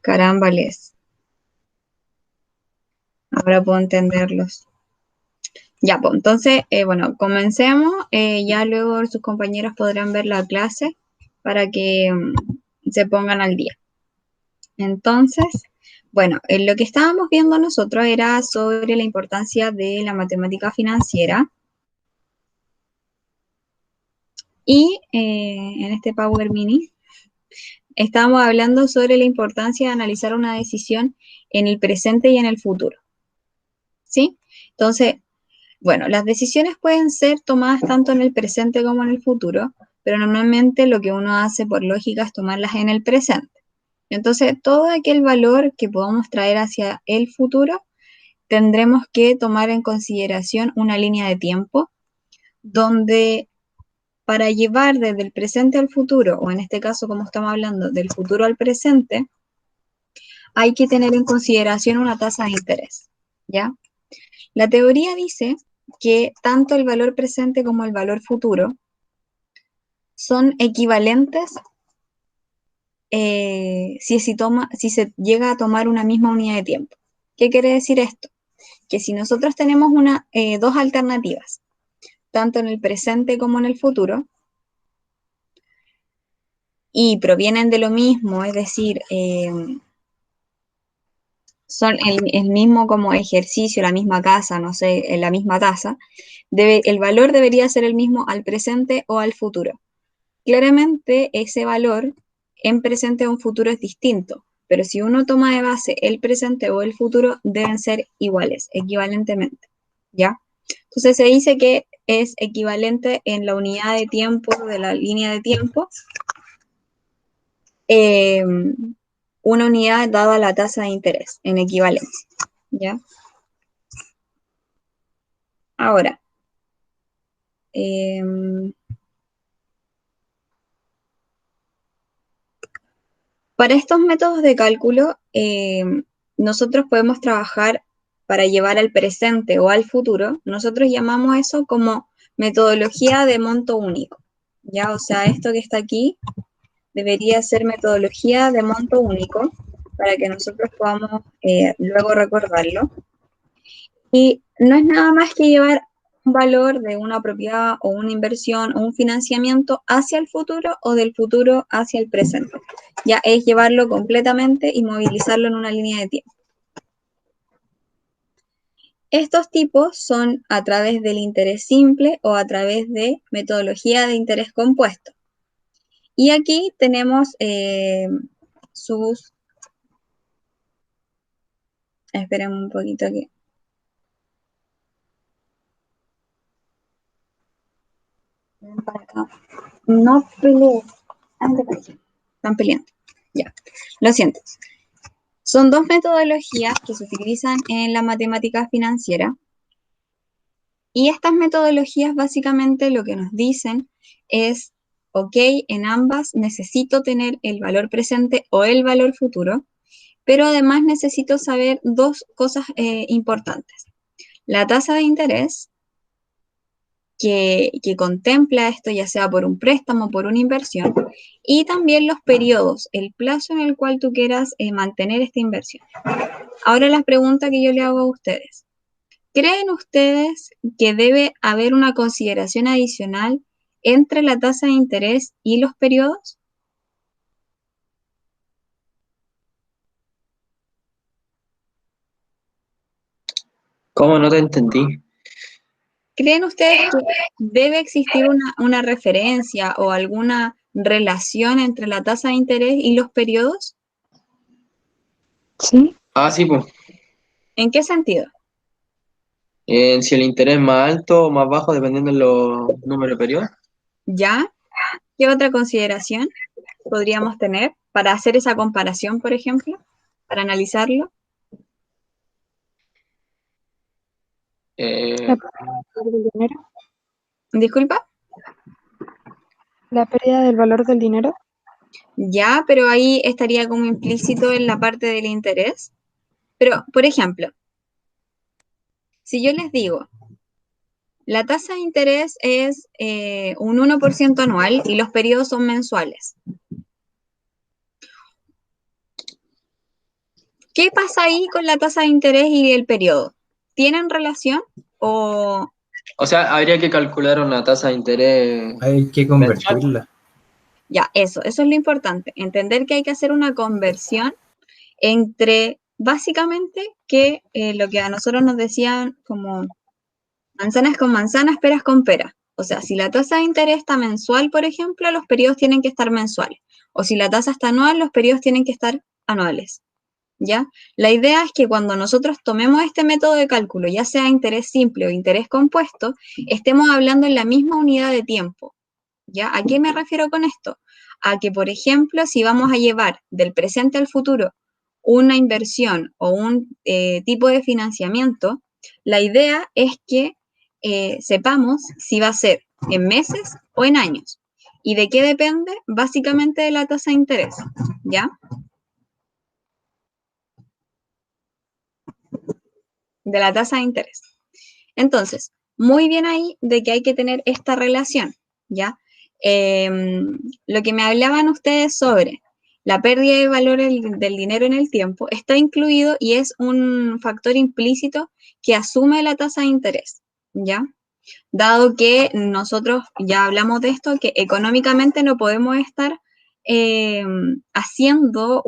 Carámbales. Ahora puedo entenderlos. Ya, pues, entonces, bueno, comencemos. Ya luego sus compañeros podrán ver la clase para que se pongan al día. Entonces, bueno, lo que estábamos viendo nosotros era sobre la importancia de la matemática financiera. Y en este Power Mini estábamos hablando sobre la importancia de analizar una decisión en el presente y en el futuro. ¿Sí? Entonces, bueno, las decisiones pueden ser tomadas tanto en el presente como en el futuro, pero normalmente lo que uno hace por lógica es tomarlas en el presente. Entonces, todo aquel valor que podamos traer hacia el futuro, tendremos que tomar en consideración una línea de tiempo donde para llevar desde el presente al futuro, o en este caso como estamos hablando del futuro al presente, hay que tener en consideración una tasa de interés, ¿ya? La teoría dice que tanto el valor presente como el valor futuro son equivalentes si se llega a tomar una misma unidad de tiempo. ¿Qué quiere decir esto? Que si nosotros tenemos dos alternativas, tanto en el presente como en el futuro, y provienen de lo mismo, es decir, son el mismo como ejercicio, la misma casa, no sé, la misma tasa, el valor debería ser el mismo al presente o al futuro. Claramente ese valor en presente o en futuro es distinto, pero si uno toma de base el presente o el futuro, deben ser iguales, equivalentemente, ¿ya? Entonces se dice que es equivalente en la unidad de tiempo de la línea de tiempo, una unidad dada la tasa de interés, en equivalencia, ¿ya? Ahora, para estos métodos de cálculo, nosotros podemos trabajar para llevar al presente o al futuro. Nosotros llamamos eso como metodología de monto único, ¿ya? O sea, esto que está aquí debería ser metodología de monto único para que nosotros podamos luego recordarlo. Y no es nada más que llevar un valor de una propiedad o una inversión o un financiamiento hacia el futuro o del futuro hacia el presente. Ya es llevarlo completamente y movilizarlo en una línea de tiempo. Estos tipos son a través del interés simple o a través de metodología de interés compuesto. Y aquí tenemos sus... Esperen un poquito aquí. No pelees. Están peleando. Ya. Lo siento. Son dos metodologías que se utilizan en la matemática financiera. Y estas metodologías básicamente lo que nos dicen es, ok, en ambas necesito tener el valor presente o el valor futuro, pero además necesito saber dos cosas importantes. La tasa de interés, que contempla esto ya sea por un préstamo o por una inversión, y también los periodos, el plazo en el cual tú quieras mantener esta inversión. Ahora la pregunta que yo le hago a ustedes. ¿Creen ustedes que debe haber una consideración adicional entre la tasa de interés y los periodos? ¿Cómo no te entendí? ¿Creen ustedes que debe existir una referencia o alguna relación entre la tasa de interés y los periodos? Sí, Ah, sí, pues. ¿En qué sentido? Si el interés es más alto o más bajo, dependiendo de los números de periodos. ¿Ya? ¿Qué otra consideración podríamos tener para hacer esa comparación, por ejemplo, para analizarlo? Eh, la pérdida del dinero. ¿Disculpa? La pérdida del valor del dinero. Ya, pero ahí estaría como implícito en la parte del interés. Pero, por ejemplo, si yo les digo, la tasa de interés es un 1% anual y los periodos son mensuales. ¿Qué pasa ahí con la tasa de interés y el periodo? ¿Tienen relación o O sea, habría que calcular una tasa de interés Hay que mensual. convertirla. ya, eso es lo importante, entender que hay que hacer una conversión entre, básicamente, que lo que a nosotros nos decían como manzanas con manzanas, peras con peras. O sea, si la tasa de interés está mensual, por ejemplo, los periodos tienen que estar mensuales. O si la tasa está anual, los periodos tienen que estar anuales. ¿Ya? La idea es que cuando nosotros tomemos este método de cálculo, ya sea interés simple o interés compuesto, estemos hablando en la misma unidad de tiempo. ¿Ya? ¿A qué me refiero con esto? A que, por ejemplo, si vamos a llevar del presente al futuro una inversión o un tipo de financiamiento, la idea es que sepamos si va a ser en meses o en años. ¿Y de qué depende? Básicamente de la tasa de interés, ¿ya? De la tasa de interés. Entonces, muy bien ahí de que hay que tener esta relación, ¿ya? Lo que me hablaban ustedes sobre la pérdida de valor del dinero en el tiempo está incluido y es un factor implícito que asume la tasa de interés, ¿ya? Dado que nosotros ya hablamos de esto, que económicamente no podemos estar haciendo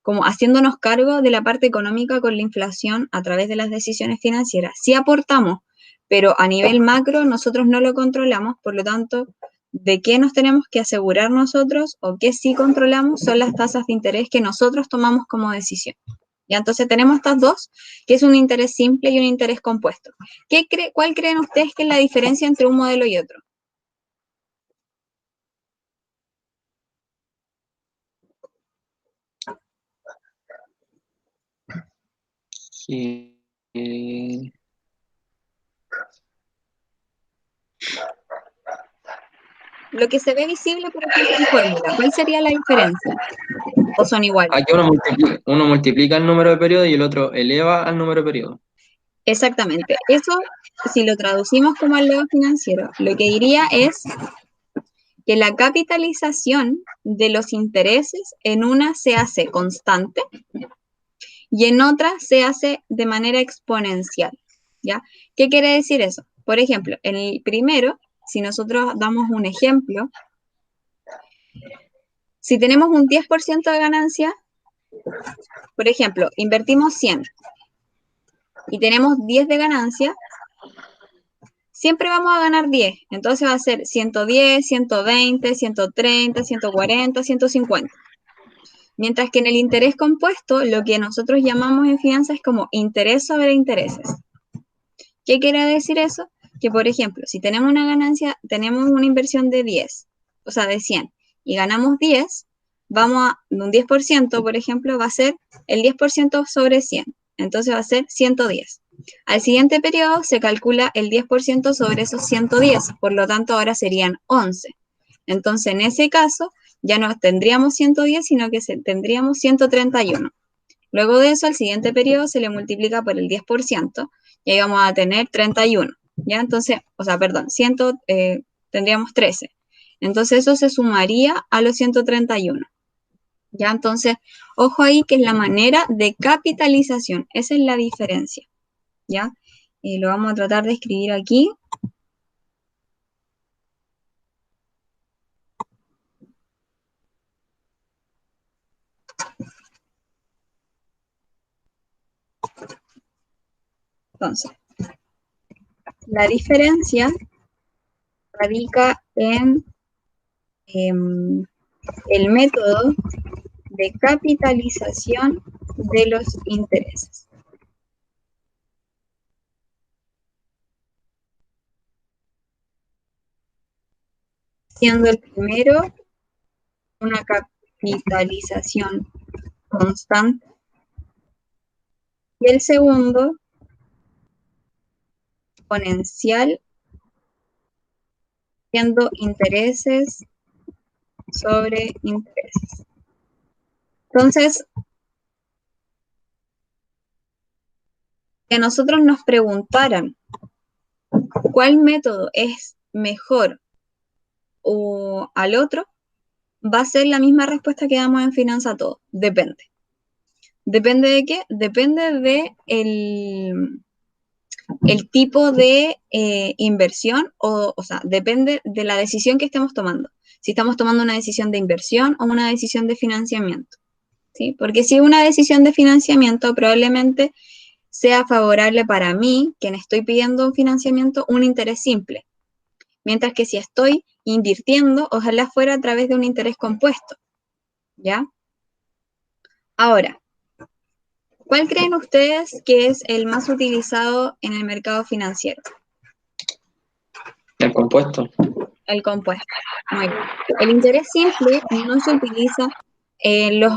como haciéndonos cargo de la parte económica con la inflación a través de las decisiones financieras. Sí aportamos, pero a nivel macro nosotros no lo controlamos, por lo tanto, ¿de qué nos tenemos que asegurar nosotros o qué sí controlamos? Son las tasas de interés que nosotros tomamos como decisión. Y entonces tenemos estas dos, que es un interés simple y un interés compuesto. ¿Cuál creen ustedes que es la diferencia entre un modelo y otro? Y, Lo que se ve visible, por ejemplo, en fórmula, ¿cuál sería la diferencia? ¿O son iguales? aquí uno multiplica el número de periodos y el otro eleva al número de periodos. Exactamente. Eso, si lo traducimos como al lado financiero, lo que diría es que la capitalización de los intereses en una se hace constante y en otra se hace de manera exponencial, ¿ya? ¿Qué quiere decir eso? Por ejemplo, en el primero, si nosotros damos un ejemplo, si tenemos un 10% de ganancia, por ejemplo, invertimos 100 y tenemos 10 de ganancia, siempre vamos a ganar 10. Entonces va a ser 110, 120, 130, 140, 150. Mientras que en el interés compuesto, lo que nosotros llamamos en finanzas es como interés sobre intereses. ¿Qué quiere decir eso? Que, por ejemplo, si tenemos una ganancia, tenemos una inversión de 10, o sea, de 100, y ganamos 10, vamos a un 10%, por ejemplo, va a ser el 10% sobre 100. Entonces va a ser 110. Al siguiente periodo se calcula el 10% sobre esos 110, por lo tanto ahora serían 11. Entonces en ese caso ya no tendríamos 110, sino que tendríamos 131. Luego de eso, al siguiente periodo se le multiplica por el 10% y ahí vamos a tener 31. ¿Ya? Entonces, o sea, perdón, tendríamos 13. Entonces eso se sumaría a los 131. ¿Ya? Entonces, ojo ahí que es la manera de capitalización. Esa es la diferencia. ¿Ya? Y lo vamos a tratar de escribir aquí. Entonces, la diferencia radica en el método de capitalización de los intereses. Siendo el primero una capitalización constante y el segundo exponencial, siendo intereses sobre intereses. Entonces, que nosotros nos preguntaran cuál método es mejor o al otro, va a ser la misma respuesta que damos en finanza a todo, depende. ¿Depende de qué? Depende de el tipo de inversión o sea, depende de la decisión que estemos tomando. Si estamos tomando una decisión de inversión o una decisión de financiamiento, ¿sí? Porque si es una decisión de financiamiento, probablemente sea favorable para mí, quien estoy pidiendo un financiamiento, un interés simple. Mientras que si estoy invirtiendo, ojalá fuera a través de un interés compuesto, ¿ya? Ahora, ¿cuál creen ustedes que es el más utilizado en el mercado financiero? El compuesto. El compuesto. Muy bien. El interés simple no se utiliza en los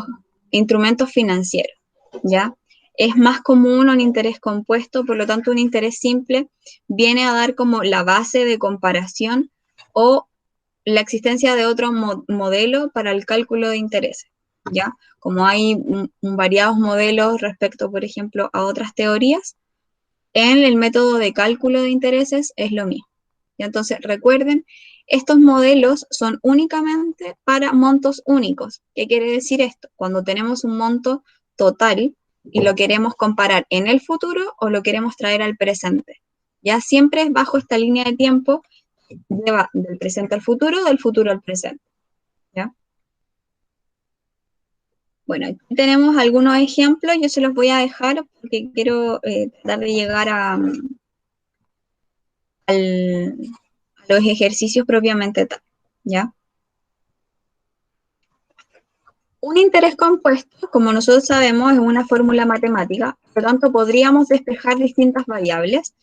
instrumentos financieros, ¿ya? Es más común un interés compuesto, por lo tanto un interés simple viene a dar como la base de comparación o la existencia de otro modelo para el cálculo de intereses, ¿ya? Como hay variados modelos respecto, por ejemplo, a otras teorías, en el método de cálculo de intereses es lo mismo. ¿Ya? Entonces, recuerden, estos modelos son únicamente para montos únicos. ¿Qué quiere decir esto? Cuando tenemos un monto total y lo queremos comparar en el futuro o lo queremos traer al presente. Ya siempre es bajo esta línea de tiempo, lleva del presente al futuro, del futuro al presente. ¿Ya? Bueno, aquí tenemos algunos ejemplos, yo se los voy a dejar porque quiero tratar de llegar a los ejercicios propiamente tal, ¿ya? Un interés compuesto, como nosotros sabemos, es una fórmula matemática, por lo tanto podríamos despejar distintas variables.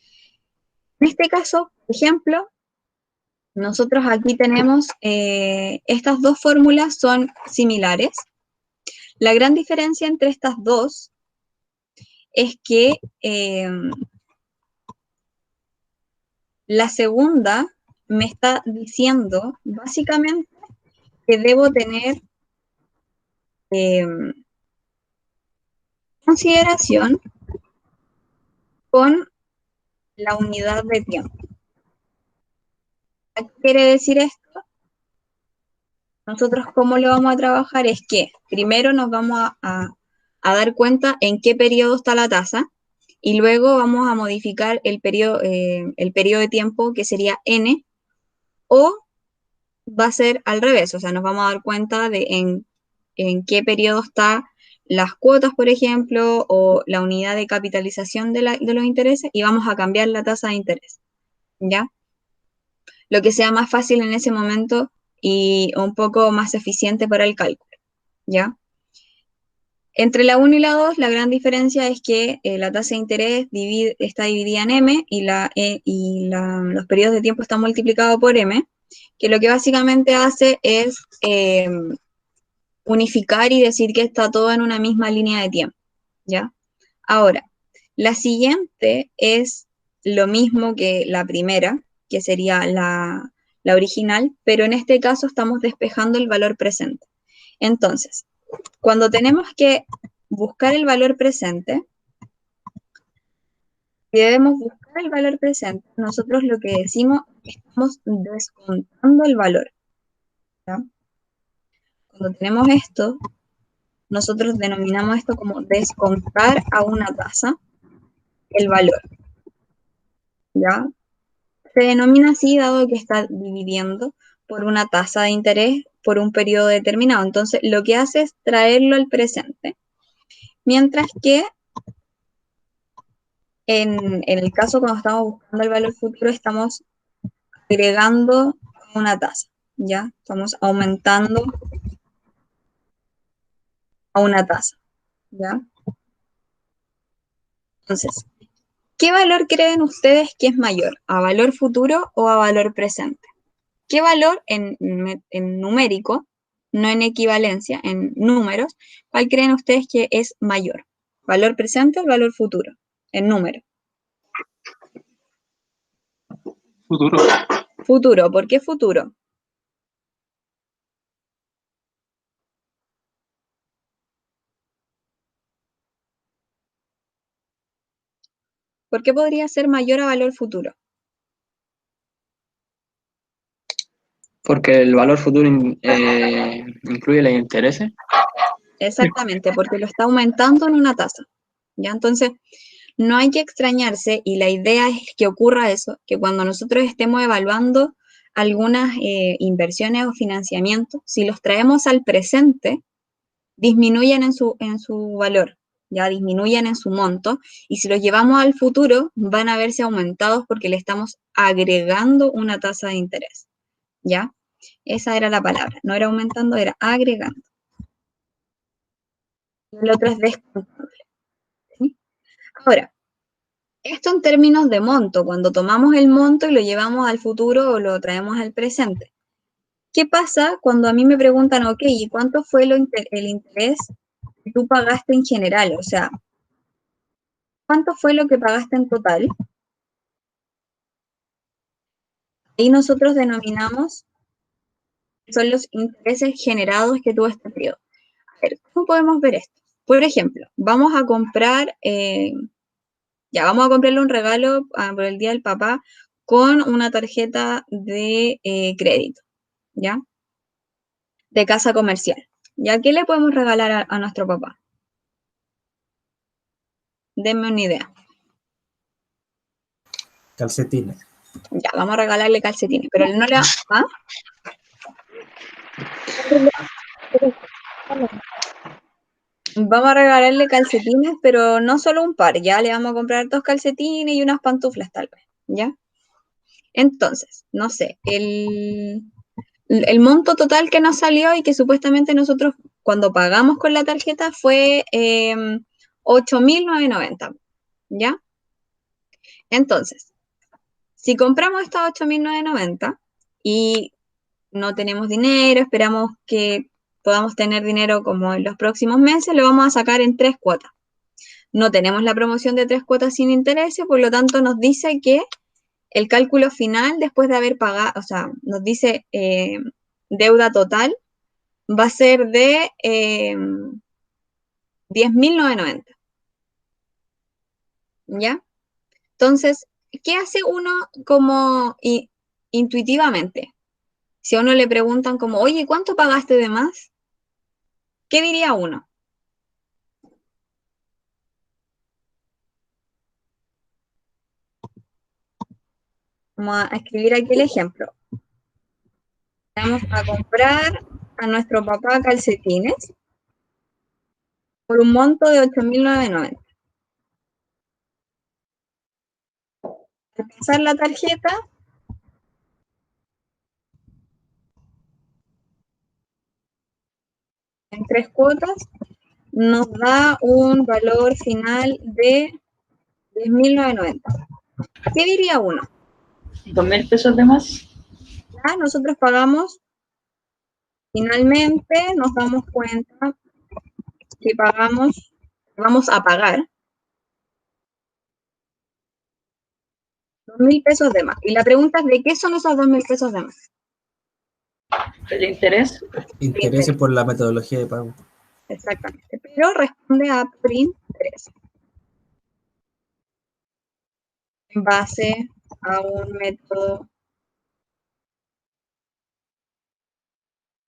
En este caso, por ejemplo, nosotros aquí tenemos estas dos fórmulas son similares. La gran diferencia entre estas dos es que la segunda me está diciendo básicamente que debo tener consideración con la unidad de tiempo. ¿Qué quiere decir esto? Nosotros cómo lo vamos a trabajar es que primero nos vamos a dar cuenta en qué periodo está la tasa y luego vamos a modificar el periodo de tiempo que sería n, o va a ser al revés, o sea, nos vamos a dar cuenta de en qué periodo está las cuotas, por ejemplo, o la unidad de capitalización de los intereses y vamos a cambiar la tasa de interés, ¿ya? Lo que sea más fácil en ese momento y un poco más eficiente para el cálculo, ¿ya? Entre la 1 y la 2, la gran diferencia es que la tasa de interés está dividida en m y los periodos de tiempo están multiplicados por m, que lo que básicamente hace es unificar y decir que está todo en una misma línea de tiempo, ¿ya? Ahora, la siguiente es lo mismo que la primera, que sería la original, pero en este caso estamos despejando el valor presente. Entonces, cuando tenemos que buscar el valor presente, si debemos buscar el valor presente, nosotros lo que decimos es que estamos descontando el valor, ¿ya? Cuando tenemos esto, nosotros denominamos esto como descontar a una tasa el valor, ¿ya? Se denomina así dado que está dividiendo por una tasa de interés por un periodo determinado. Entonces, lo que hace es traerlo al presente. Mientras que en el caso cuando estamos buscando el valor futuro, estamos agregando una tasa, ¿ya? Estamos aumentando a una tasa, ¿ya? Entonces, ¿qué valor creen ustedes que es mayor? ¿A valor futuro o a valor presente? ¿Qué valor en numérico, no en equivalencia, en números, cuál creen ustedes que es mayor? ¿Valor presente o valor futuro? En número. Futuro. Futuro, ¿por qué futuro? ¿Por qué podría ser mayor a valor futuro? Porque el valor futuro incluye los intereses. Exactamente, porque lo está aumentando en una tasa. ¿Ya? Entonces, no hay que extrañarse y la idea es que ocurra eso, que cuando nosotros estemos evaluando algunas inversiones o financiamientos, si los traemos al presente, disminuyen en su valor, ya disminuyen en su monto, y si los llevamos al futuro, van a verse aumentados porque le estamos agregando una tasa de interés, ¿ya? Esa era la palabra, no era aumentando, era agregando. El otro es descontando. ¿Sí? Ahora, esto en términos de monto, cuando tomamos el monto y lo llevamos al futuro o lo traemos al presente. ¿Qué pasa cuando a mí me preguntan, ok, ¿y cuánto fue el interés que tú pagaste en general? O sea, ¿cuánto fue lo que pagaste en total? Ahí nosotros denominamos son los intereses generados que tuvo este periodo. A ver, ¿cómo podemos ver esto? Por ejemplo, vamos a comprar, vamos a comprarle un regalo por el Día del Papá con una tarjeta de crédito, ¿ya? De casa comercial. ¿Ya qué le podemos regalar a nuestro papá? Denme una idea. Calcetines. Ya, vamos a regalarle calcetines, pero no le va... ¿Ah? Vamos a regalarle calcetines, pero no solo un par, ya le vamos a comprar 2 calcetines y unas pantuflas tal vez, ¿ya? Entonces, no sé, el monto total que nos salió y que supuestamente nosotros cuando pagamos con la tarjeta fue 8.990, ¿ya? Entonces, si compramos estos 8.990 y no tenemos dinero, esperamos que podamos tener dinero como en los próximos meses, lo vamos a sacar en 3 cuotas. No tenemos la promoción de 3 cuotas sin intereses, por lo tanto nos dice que el cálculo final, después de haber pagado, o sea, nos dice deuda total, va a ser de 10.990. ¿Ya? Entonces, ¿qué hace uno como intuitivamente? Si a uno le preguntan como, oye, ¿cuánto pagaste de más? ¿Qué diría uno? Vamos a escribir aquí el ejemplo. Vamos a comprar a nuestro papá calcetines por un monto de 8.990. Al pasar la tarjeta, en 3 cuotas, nos da un valor final de 10.990. ¿Qué diría uno? 2.000 pesos de más. Ya, nosotros pagamos, finalmente nos damos cuenta que vamos a pagar 2.000 pesos de más. Y la pregunta es, ¿de qué son esos 2.000 pesos de más? ¿El interés? Intereses por la metodología de pago. Exactamente, pero responde a interés. En base a un método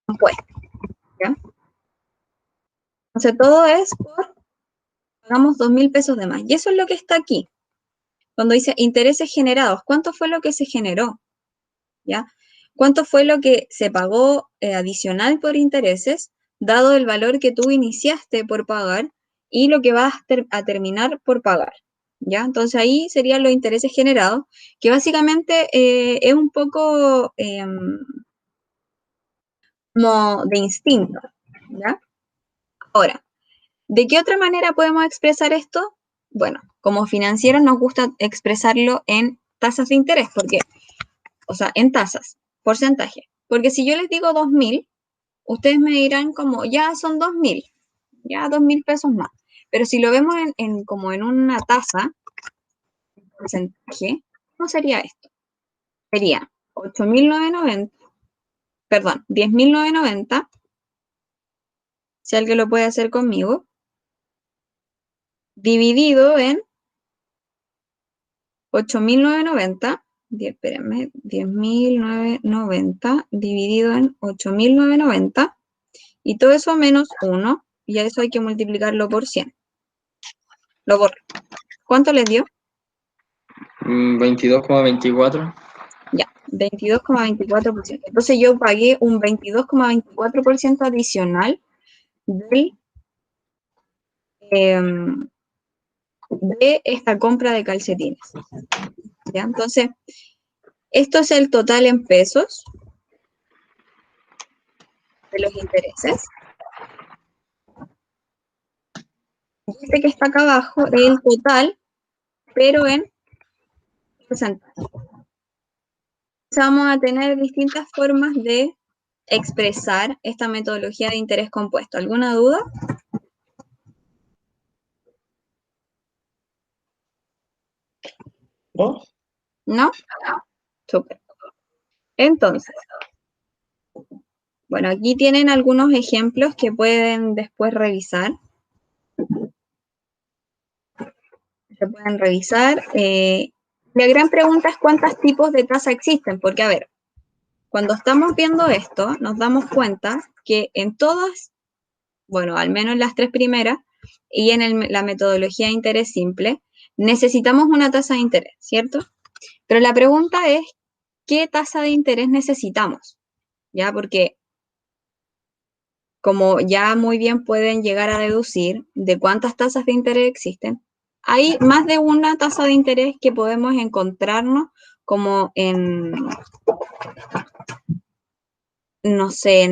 compuesto, ¿ya? Entonces todo es por, pagamos 2.000 pesos de más. Y eso es lo que está aquí. Cuando dice intereses generados, ¿cuánto fue lo que se generó? ¿Ya? ¿Cuánto fue lo que se pagó adicional por intereses, dado el valor que tú iniciaste por pagar y lo que vas a terminar por pagar? ¿Ya? Entonces ahí serían los intereses generados, que básicamente es un poco como de instinto, ¿ya? Ahora, ¿de qué otra manera podemos expresar esto? Bueno, como financieros nos gusta expresarlo en tasas de interés, porque, o sea, en tasas, porcentaje. Porque si yo les digo 2.000, ustedes me dirán como, ya son 2.000, ya 2.000 pesos más. Pero si lo vemos como en una tasa, porcentaje, ¿cómo sería esto? Sería 8.990, perdón, 10.990, si alguien lo puede hacer conmigo, dividido en 8.990, espérenme, 10.990 dividido en 8.990, y todo eso menos 1, y a eso hay que multiplicarlo por 100. Lo borro. ¿Cuánto les dio? 22,24. Ya, 22,24%. Entonces yo pagué un 22,24% adicional de esta compra de calcetines. ¿Ya? Entonces, esto es el total en pesos de los intereses. Este que está acá abajo es el total, pero en porcentaje. Vamos a tener distintas formas de expresar esta metodología de interés compuesto. ¿Alguna duda? ¿No? ¿No? Súper. Entonces, bueno, aquí tienen algunos ejemplos que pueden después revisar. Se pueden revisar. La gran pregunta es cuántos tipos de tasa existen, porque a ver, cuando estamos viendo esto, nos damos cuenta que en todas, bueno, al menos en las tres primeras, y en la metodología de interés simple, necesitamos una tasa de interés, ¿cierto? Pero la pregunta es, ¿qué tasa de interés necesitamos? ¿Ya? Porque como ya muy bien pueden llegar a deducir de cuántas tasas de interés existen, hay más de una tasa de interés que podemos encontrarnos como en, no sé,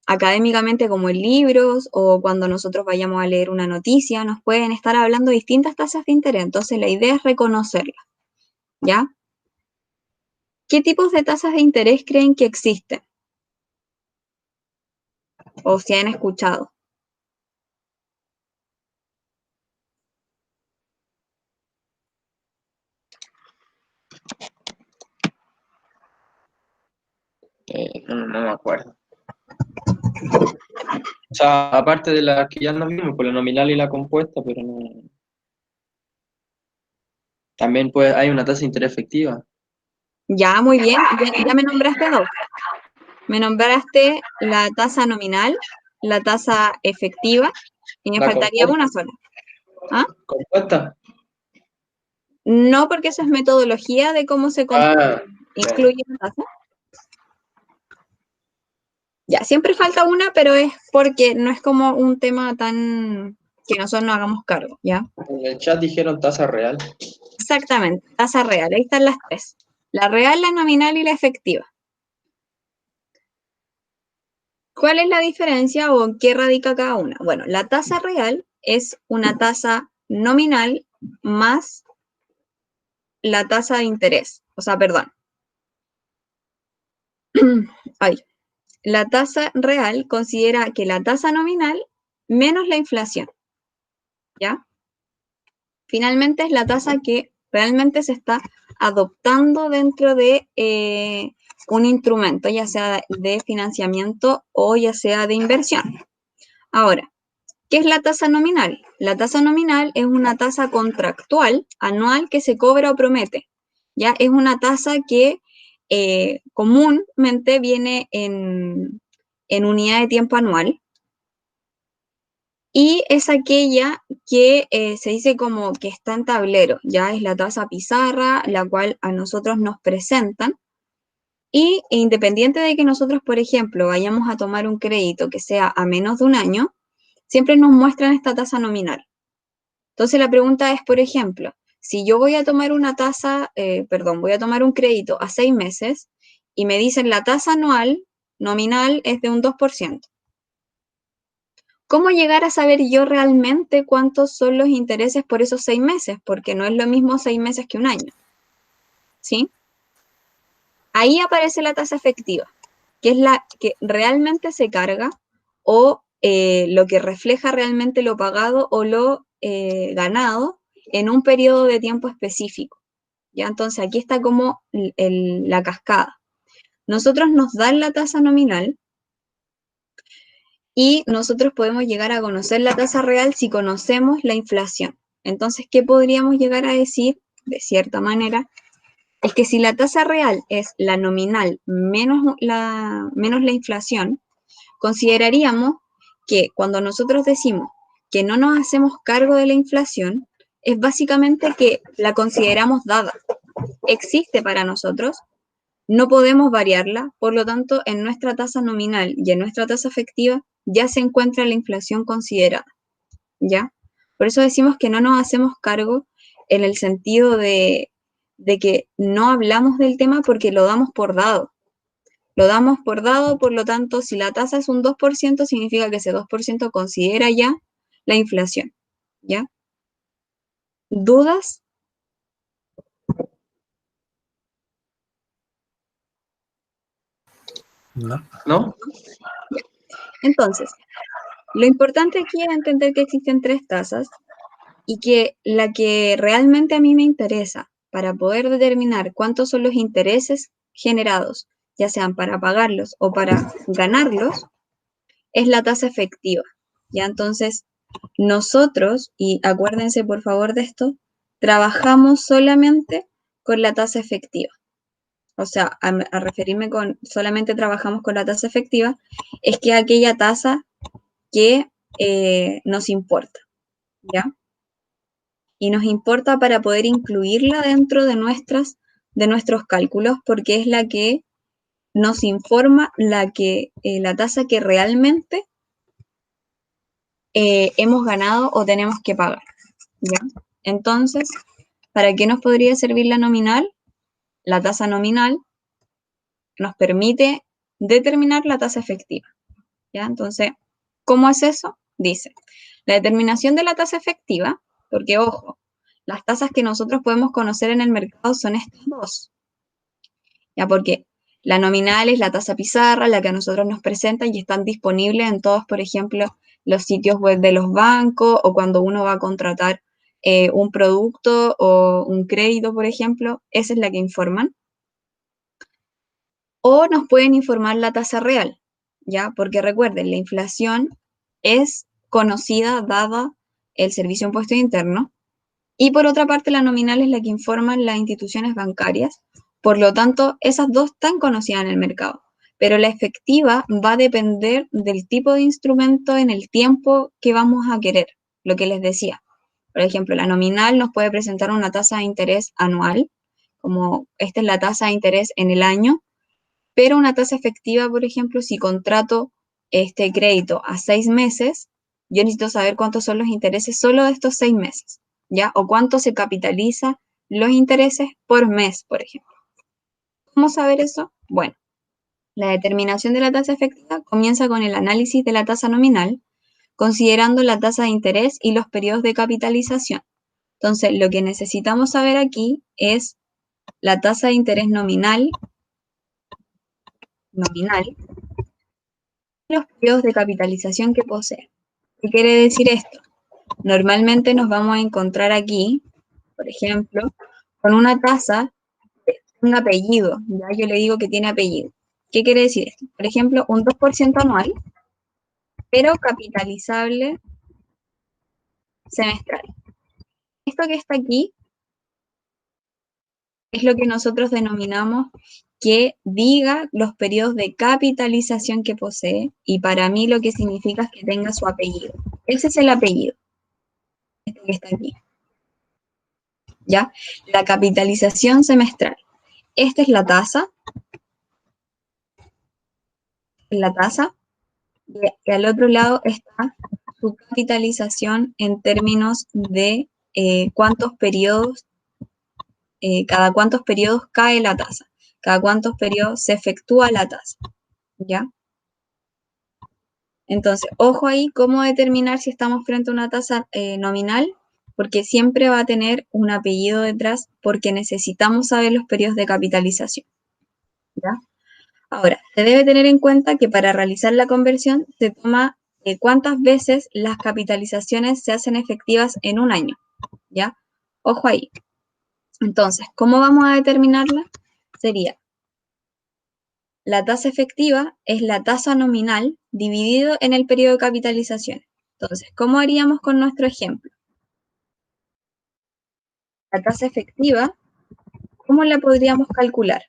académicamente como en libros o cuando nosotros vayamos a leer una noticia, nos pueden estar hablando de distintas tasas de interés. Entonces la idea es reconocerlas, ¿ya? ¿Qué tipos de tasas de interés creen que existen? O si han escuchado. No me acuerdo. O sea, aparte de las que ya nos vimos, por la nominal y la compuesta, pero no. También pues, hay una tasa de interés efectiva. Ya, muy bien. Ya me nombraste dos. Me nombraste la tasa nominal, la tasa efectiva, y me La faltaría compuesta. una sola. ¿Ah? ¿Compuesta? No, porque eso es metodología de cómo se incluye la tasa. Ya, siempre falta una, pero es porque no es como un tema tan que nosotros nos hagamos cargo, ¿ya? En el chat dijeron tasa real. Exactamente, tasa real, ahí están las tres. La real, la nominal y la efectiva. ¿Cuál es la diferencia o en qué radica cada una? Bueno, la tasa real es una tasa nominal más la tasa de interés. O sea, perdón. Ay. La tasa real considera que la tasa nominal menos la inflación. ¿Ya? Finalmente es la tasa que realmente se está adoptando dentro de un instrumento, ya sea de financiamiento o ya sea de inversión. Ahora, ¿qué es la tasa nominal? La tasa nominal es una tasa contractual anual que se cobra o promete. ¿Ya? Es una tasa que comúnmente viene en unidad de tiempo anual. Y es aquella que se dice como que está en tablero, ya es la tasa pizarra, la cual a nosotros nos presentan. Y independiente de que nosotros, por ejemplo, vayamos a tomar un crédito que sea a menos de un año, siempre nos muestran esta tasa nominal. Entonces la pregunta es, por ejemplo, si yo voy a tomar una tasa, voy a tomar un crédito a 6 meses y me dicen la tasa anual nominal es de un 2%. ¿Cómo llegar a saber yo realmente cuántos son los intereses por esos 6 meses? Porque no es lo mismo 6 meses que un año. ¿Sí? Ahí aparece la tasa efectiva, que es la que realmente se carga o lo que refleja realmente lo pagado o lo ganado en un periodo de tiempo específico. ¿Ya? Entonces aquí está como la cascada. Nosotros nos dan la tasa nominal y nosotros podemos llegar a conocer la tasa real si conocemos la inflación. Entonces, ¿qué podríamos llegar a decir? De cierta manera, es que si la tasa real es la nominal menos la inflación, consideraríamos que cuando nosotros decimos que no nos hacemos cargo de la inflación, es básicamente que la consideramos dada. Existe para nosotros, no podemos variarla, por lo tanto, en nuestra tasa nominal y en nuestra tasa efectiva ya se encuentra la inflación considerada, ¿ya? Por eso decimos que no nos hacemos cargo en el sentido de que no hablamos del tema porque lo damos por dado. Lo damos por dado, por lo tanto, si la tasa es un 2%, significa que ese 2% considera ya la inflación, ¿ya? ¿Dudas? ¿No? ¿No? Entonces, lo importante aquí es entender que existen tres tasas y que la que realmente a mí me interesa para poder determinar cuántos son los intereses generados, ya sean para pagarlos o para ganarlos, es la tasa efectiva. Ya entonces, nosotros, y acuérdense por favor de esto, trabajamos solamente con la tasa efectiva. O sea, a referirme con solamente trabajamos con la tasa efectiva, es que aquella tasa que nos importa, ¿ya? Y nos importa para poder incluirla dentro de nuestros cálculos, porque es la que nos informa la tasa que realmente hemos ganado o tenemos que pagar, ¿ya? Entonces, ¿para qué nos podría servir la nominal? La tasa nominal nos permite determinar la tasa efectiva, ¿ya? Entonces, ¿cómo es eso? Dice, la determinación de la tasa efectiva, porque ojo, las tasas que nosotros podemos conocer en el mercado son estas dos, ¿ya? Porque la nominal es la tasa pizarra, la que a nosotros nos presentan y están disponibles en todos, por ejemplo, los sitios web de los bancos o cuando uno va a contratar un producto o un crédito, por ejemplo, esa es la que informan. O nos pueden informar la tasa real, ¿ya? Porque recuerden, la inflación es conocida dada el Servicio de Impuesto Interno. Y por otra parte, la nominal es la que informan las instituciones bancarias. Por lo tanto, esas dos están conocidas en el mercado. Pero la efectiva va a depender del tipo de instrumento en el tiempo que vamos a querer, lo que les decía. Por ejemplo, la nominal nos puede presentar una tasa de interés anual, como esta es la tasa de interés en el año, pero una tasa efectiva, por ejemplo, si contrato este crédito a 6 meses, yo necesito saber cuántos son los intereses solo de estos 6 meses, ¿ya? O cuánto se capitaliza los intereses por mes, por ejemplo. ¿Cómo saber eso? Bueno, la determinación de la tasa efectiva comienza con el análisis de la tasa nominal, considerando la tasa de interés y los periodos de capitalización. Entonces, lo que necesitamos saber aquí es la tasa de interés nominal, y los periodos de capitalización que posee. ¿Qué quiere decir esto? Normalmente nos vamos a encontrar aquí, por ejemplo, con una tasa, un apellido, ya yo le digo que tiene apellido. ¿Qué quiere decir esto? Por ejemplo, un 2% anual, pero capitalizable semestral. Esto que está aquí es lo que nosotros denominamos que diga los periodos de capitalización que posee, y para mí lo que significa es que tenga su apellido. Ese es el apellido, este que está aquí. ¿Ya? La capitalización semestral. Esta es la tasa. Y al otro lado está su capitalización en términos de cuántos periodos, cada cuántos periodos cae la tasa, cada cuántos periodos se efectúa la tasa, ¿ya? Entonces, ojo ahí cómo determinar si estamos frente a una tasa nominal, porque siempre va a tener un apellido detrás, porque necesitamos saber los periodos de capitalización, ¿ya? Ahora, se debe tener en cuenta que para realizar la conversión se toma cuántas veces las capitalizaciones se hacen efectivas en un año, ¿ya? Ojo ahí. Entonces, ¿cómo vamos a determinarla? Sería, la tasa efectiva es la tasa nominal dividido en el periodo de capitalización. Entonces, ¿cómo haríamos con nuestro ejemplo? La tasa efectiva, ¿cómo la podríamos calcular?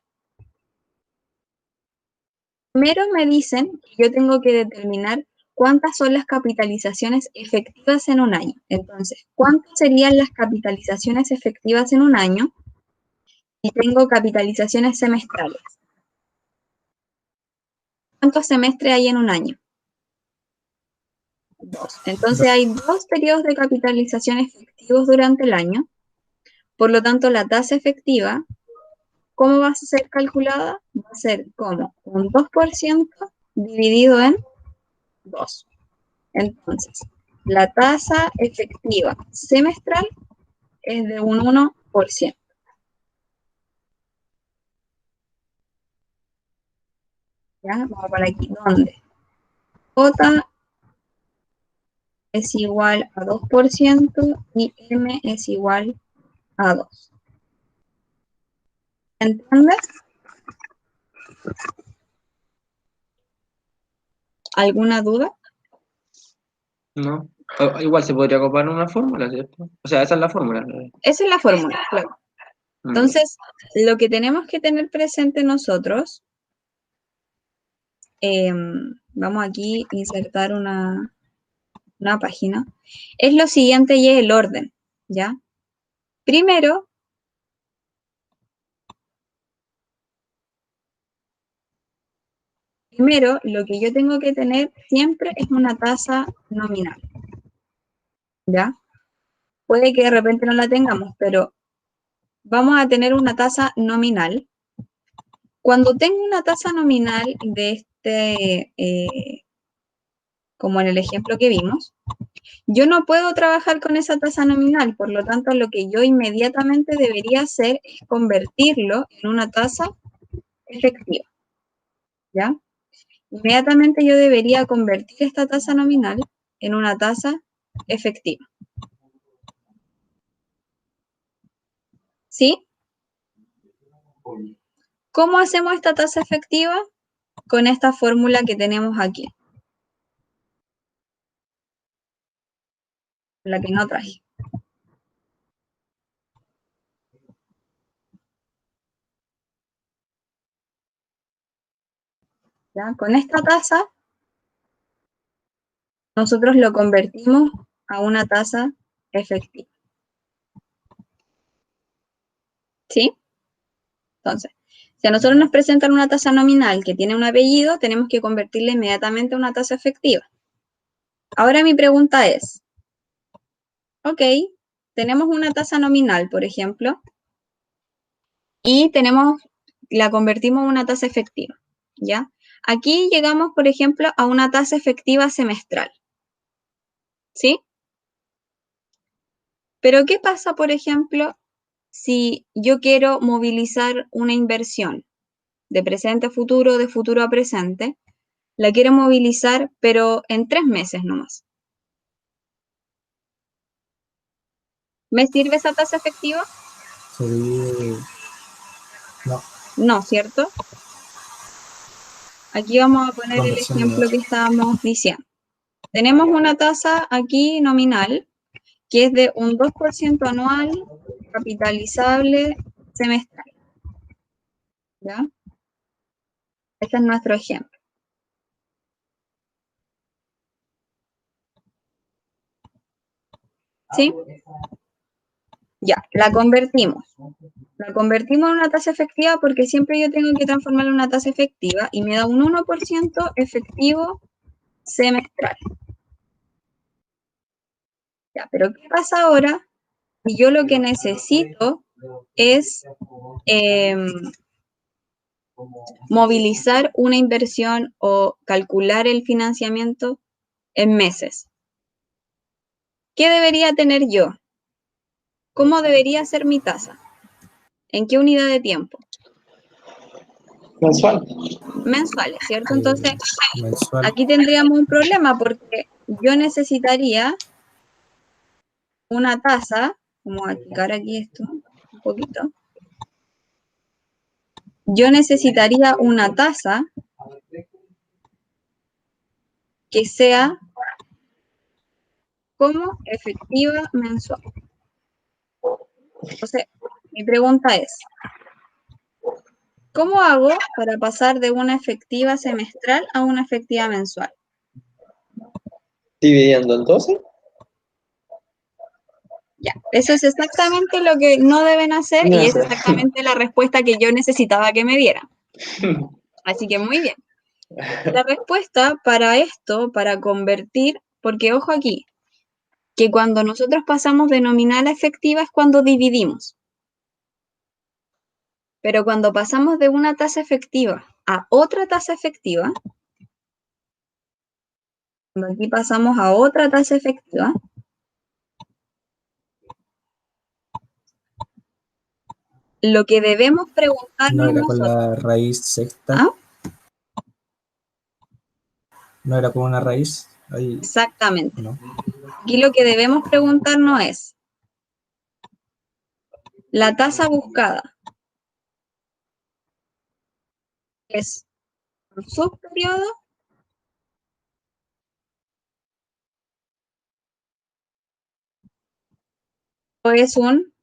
Primero me dicen que yo tengo que determinar ¿cuántas son las capitalizaciones efectivas en un año? Entonces, ¿cuántas serían las capitalizaciones efectivas en un año? Y tengo capitalizaciones semestrales. ¿Cuántos semestres hay en un año? 2. Entonces hay 2 periodos de capitalización efectivos durante el año. Por lo tanto, la tasa efectiva, ¿cómo va a ser calculada? Va a ser como un 2% dividido en 2. Entonces, la tasa efectiva semestral es de un 1%. ¿Ya? Vamos por aquí. ¿Dónde? J es igual a 2% y M es igual a 2. ¿Entiendes? ¿Alguna duda? ¿No? Igual se podría ocupar una fórmula, ¿cierto? O sea, esa es la fórmula. Esa es la fórmula, claro. Entonces, lo que tenemos que tener presente nosotros, vamos aquí a insertar una página, es lo siguiente y es el orden, ¿ya? Primero, lo que yo tengo que tener siempre es una tasa nominal, ¿ya? Puede que de repente no la tengamos, pero vamos a tener una tasa nominal. Cuando tengo una tasa nominal de como en el ejemplo que vimos, yo no puedo trabajar con esa tasa nominal, por lo tanto, lo que yo inmediatamente debería hacer es convertirlo en una tasa efectiva, ¿ya? Inmediatamente yo debería convertir esta tasa nominal en una tasa efectiva. ¿Sí? ¿Cómo hacemos esta tasa efectiva? Con esta fórmula que tenemos aquí, la que no traje. ¿Ya? Con esta tasa, nosotros lo convertimos a una tasa efectiva. ¿Sí? Entonces, si a nosotros nos presentan una tasa nominal que tiene un apellido, tenemos que convertirla inmediatamente a una tasa efectiva. Ahora mi pregunta es, ok, tenemos una tasa nominal, por ejemplo, y la convertimos a una tasa efectiva, ¿ya? Aquí llegamos, por ejemplo, a una tasa efectiva semestral, ¿sí? Pero ¿qué pasa, por ejemplo, si yo quiero movilizar una inversión de presente a futuro, de futuro a presente? La quiero movilizar, pero en 3 meses nomás. ¿Me sirve esa tasa efectiva? Sí. No. No, ¿cierto? Aquí vamos a poner el Conversión ejemplo lineal. que estábamos diciendo. Tenemos una tasa aquí nominal, que es de un 2% anual capitalizable semestral. ¿Ya? Este es nuestro ejemplo. ¿Sí? Ya, la convertimos. La convertimos en una tasa efectiva porque siempre yo tengo que transformarla en una tasa efectiva y me da un 1% efectivo semestral. Ya, pero ¿qué pasa ahora? Y yo lo que necesito es movilizar una inversión o calcular el financiamiento en meses. ¿Qué debería tener yo? ¿Cómo debería ser mi tasa? ¿En qué unidad de tiempo? Mensual. Mensuales, ¿cierto? Entonces, Mensual. aquí tendríamos un problema porque yo necesitaría una tasa, vamos a aplicar aquí esto un poquito. Yo necesitaría una tasa que sea como efectiva mensual. Entonces, mi pregunta es, ¿cómo hago para pasar de una efectiva semestral a una efectiva mensual? Dividiendo el 12. Ya, eso es exactamente lo que no deben hacer y es No sé. exactamente la respuesta que yo necesitaba que me dieran. Así que muy bien. La respuesta para esto, para convertir, porque ojo aquí, que cuando nosotros pasamos de nominal a efectiva es cuando dividimos. Pero cuando pasamos de una tasa efectiva a otra tasa efectiva, cuando aquí pasamos a otra tasa efectiva, lo que debemos No preguntarnos era con nosotros, la raíz sexta. ¿ah? No era con una raíz. Ahí, Exactamente. no. Aquí lo que debemos preguntarnos es, ¿la tasa buscada es un subperiodo o es un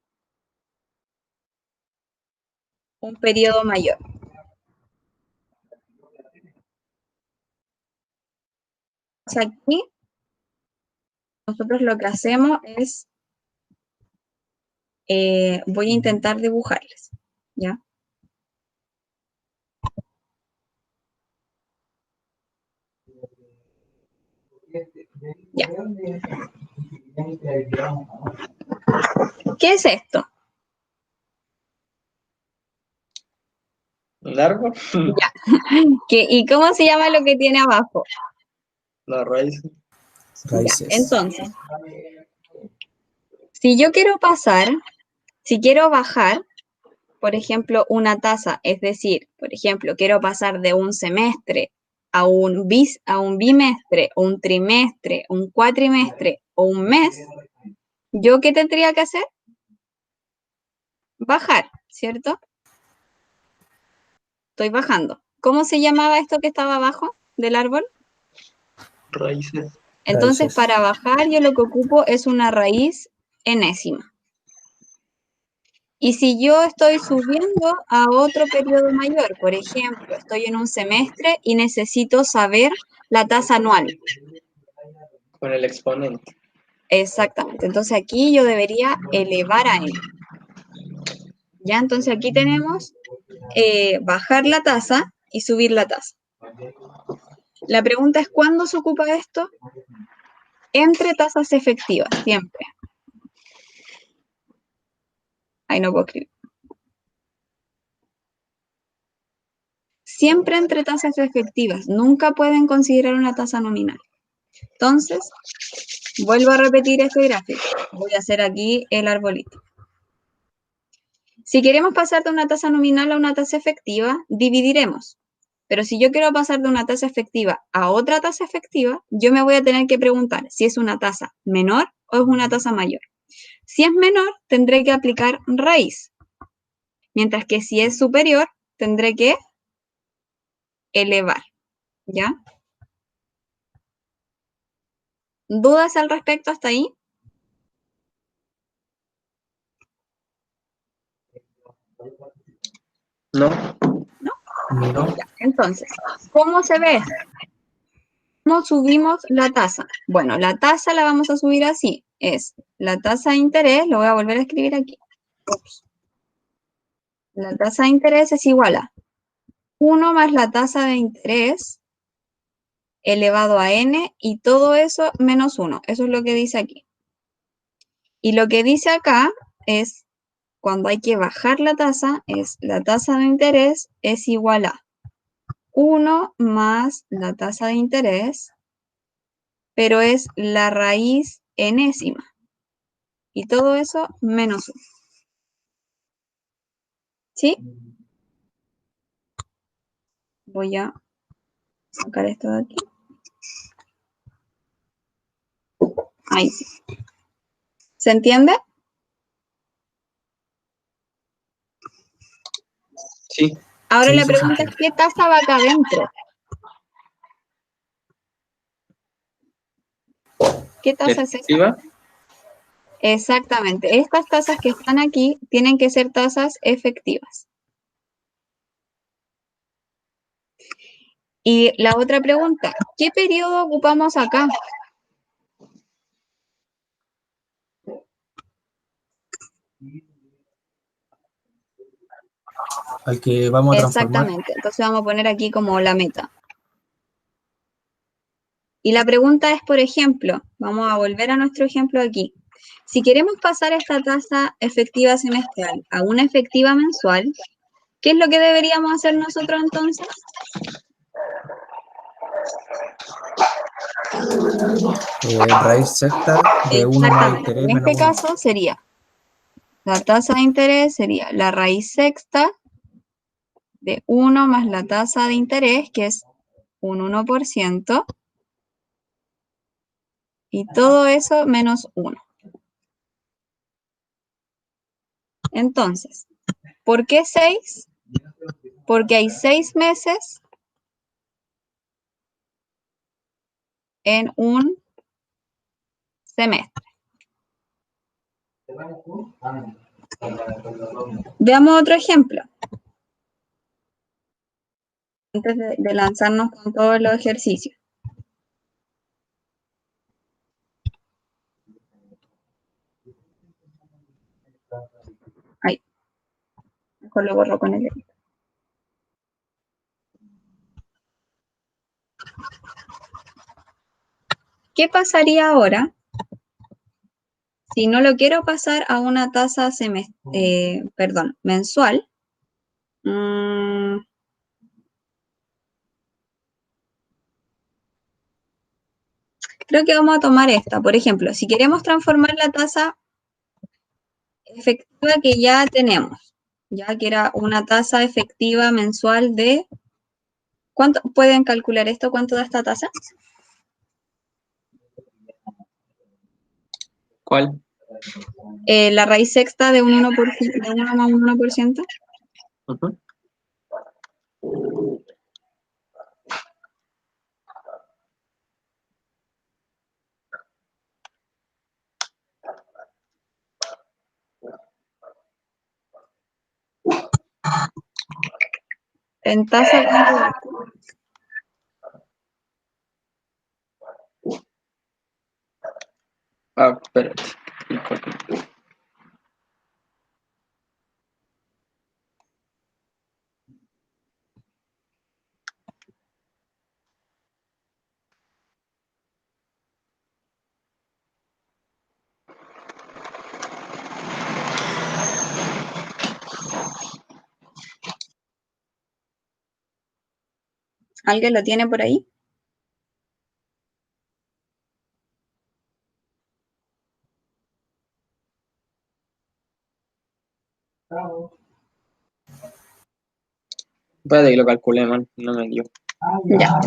periodo mayor? O sea, aquí nosotros lo que hacemos es, voy a intentar dibujarles, ¿ya? Ya. ¿Qué es esto? ¿Un árbol? Ya. ¿Y cómo se llama lo que tiene abajo? La raíz. Ya, Raíces. entonces, si yo quiero pasar, si quiero bajar, por ejemplo, una tasa, es decir, por ejemplo, quiero pasar de un semestre a un bimestre, o un trimestre, un cuatrimestre o un mes, ¿yo qué tendría que hacer? Bajar, ¿cierto? Estoy bajando. ¿Cómo se llamaba esto que estaba abajo del árbol? Raíces. Entonces, Raíces. para bajar yo lo que ocupo es una raíz enésima. Y si yo estoy subiendo a otro periodo mayor, por ejemplo, estoy en un semestre y necesito saber la tasa anual. Con el exponente. Exactamente. Entonces aquí yo debería elevar a n. Ya, entonces aquí tenemos bajar la tasa y subir la tasa. La pregunta es, ¿cuándo se ocupa esto? Entre tasas efectivas, siempre. Ahí no puedo escribir. Siempre entre tasas efectivas. Nunca pueden considerar una tasa nominal. Entonces, vuelvo a repetir este gráfico. Voy a hacer aquí el arbolito. Si queremos pasar de una tasa nominal a una tasa efectiva, dividiremos. Pero si yo quiero pasar de una tasa efectiva a otra tasa efectiva, yo me voy a tener que preguntar si es una tasa menor o es una tasa mayor. Si es menor, tendré que aplicar raíz. Mientras que si es superior, tendré que elevar. ¿Ya? ¿Dudas al respecto hasta ahí? ¿No? No. Ya. Entonces, ¿cómo se ve esto? ¿Cómo subimos la tasa? Bueno, la tasa la vamos a subir así. Es la tasa de interés, lo voy a volver a escribir aquí. Ups. La tasa de interés es igual a 1 más la tasa de interés elevado a n y todo eso menos 1. Eso es lo que dice aquí. Y lo que dice acá es, cuando hay que bajar la tasa, es la tasa de interés es igual a 1 más la tasa de interés, pero es la raíz enésima. Y todo eso menos 1. ¿Sí? Voy a sacar esto de aquí. Ahí sí. ¿Se entiende? Sí. Ahora Sí, la sí, pregunta sí. es, ¿qué tasa va acá adentro? ¿Qué tasa es esa? Efectiva. Exactamente. Estas tasas que están aquí tienen que ser tasas efectivas. Y la otra pregunta, ¿qué periodo ocupamos acá? Al que vamos a transformar. Exactamente. Entonces vamos a poner aquí como la meta. Y la pregunta es, por ejemplo, vamos a volver a nuestro ejemplo aquí. Si queremos pasar esta tasa efectiva semestral a una efectiva mensual, ¿qué es lo que deberíamos hacer nosotros entonces? Raíz sexta de 1 más Exactamente. interés En menos este 1. caso sería, la tasa de interés sería la raíz sexta de 1 más la tasa de interés, que es un 1%, y todo eso menos 1. Entonces, ¿por qué 6? Porque hay 6 meses en un semestre. Veamos otro ejemplo. Antes de lanzarnos con todos los ejercicios. Ahí. Mejor lo borro con el dedo. ¿Qué pasaría ahora si no lo quiero pasar a una tasa mensual? Creo que vamos a tomar esta. Por ejemplo, si queremos transformar la tasa efectiva que ya tenemos, ya que era una tasa efectiva mensual de... ¿Cuánto pueden calcular esto? ¿Cuánto da esta tasa? ¿Cuál? La raíz sexta de un 1%, de 1 más un 1%. Ujú. En tasa, ¿cuánto da? Espérate. ¿Alguien lo tiene por ahí? Espérate que lo calculé, man. No me dio. Ya.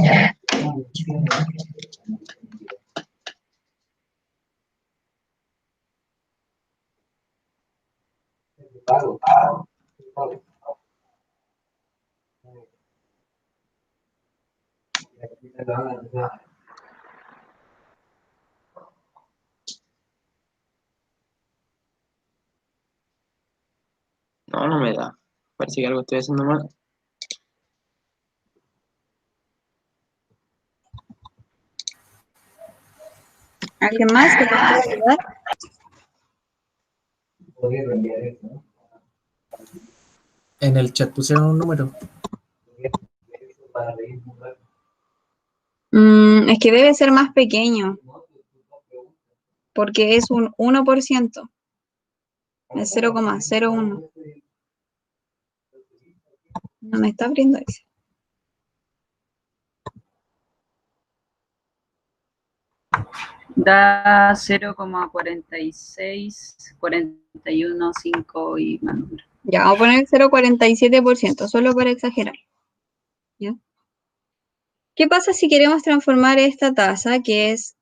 No, no me da. Parece que algo estoy haciendo mal. ¿Alguien más que nos pueda ayudar? En el chat pusieron un número. Es que debe ser más pequeño, porque es un 1%, es 0,01. No me está abriendo ese. Da 0,46, 41, 5 y más número. Ya, vamos a poner 0,47%, solo para exagerar. ¿Ya? ¿Qué pasa si queremos transformar esta tasa, que es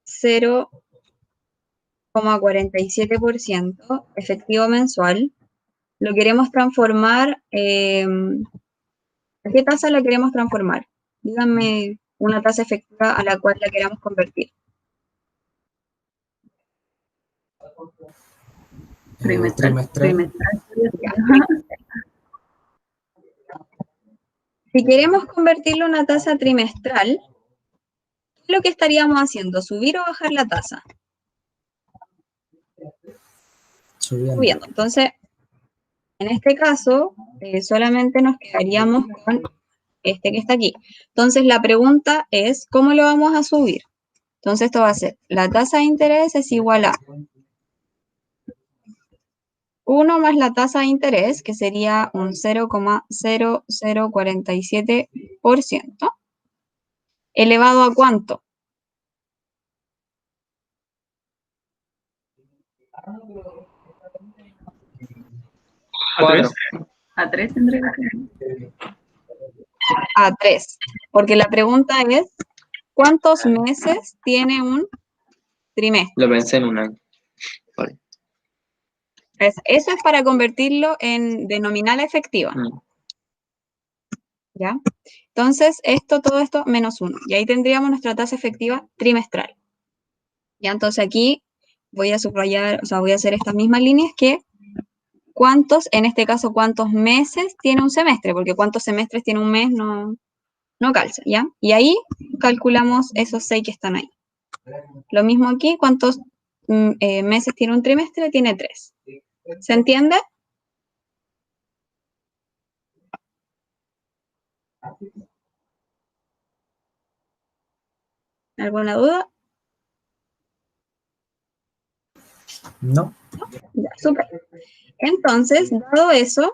0,47% efectivo mensual? Lo queremos transformar, ¿a qué tasa la queremos transformar? Díganme una tasa efectiva a la cual la queramos convertir. Trimestral. Ya. Si queremos convertirlo a una tasa trimestral, ¿qué es lo que estaríamos haciendo? ¿Subir o bajar la tasa? subiendo. Entonces, en este caso, solamente nos quedaríamos con este que está aquí. Entonces, la pregunta es, ¿cómo lo vamos a subir? Entonces, esto va a ser, la tasa de interés es igual a 1 más la tasa de interés, que sería un 0,0047%, elevado ¿a cuánto? A 3 tendría que ser. A 3, porque la pregunta es, ¿cuántos meses tiene un trimestre? Lo pensé en un año. Vale. Eso es para convertirlo de nominal a efectiva. ¿Ya? Entonces, todo esto menos 1. Y ahí tendríamos nuestra tasa efectiva trimestral. ¿Ya? Entonces aquí voy a subrayar, o sea, voy a hacer estas mismas líneas que en este caso, cuántos meses tiene un semestre, porque cuántos semestres tiene un mes no calza, ¿ya? Y ahí calculamos esos 6 que están ahí. Lo mismo aquí, cuántos meses tiene un trimestre, tiene 3. ¿Se entiende? ¿Alguna duda? No. Ya, súper. Entonces, dado eso,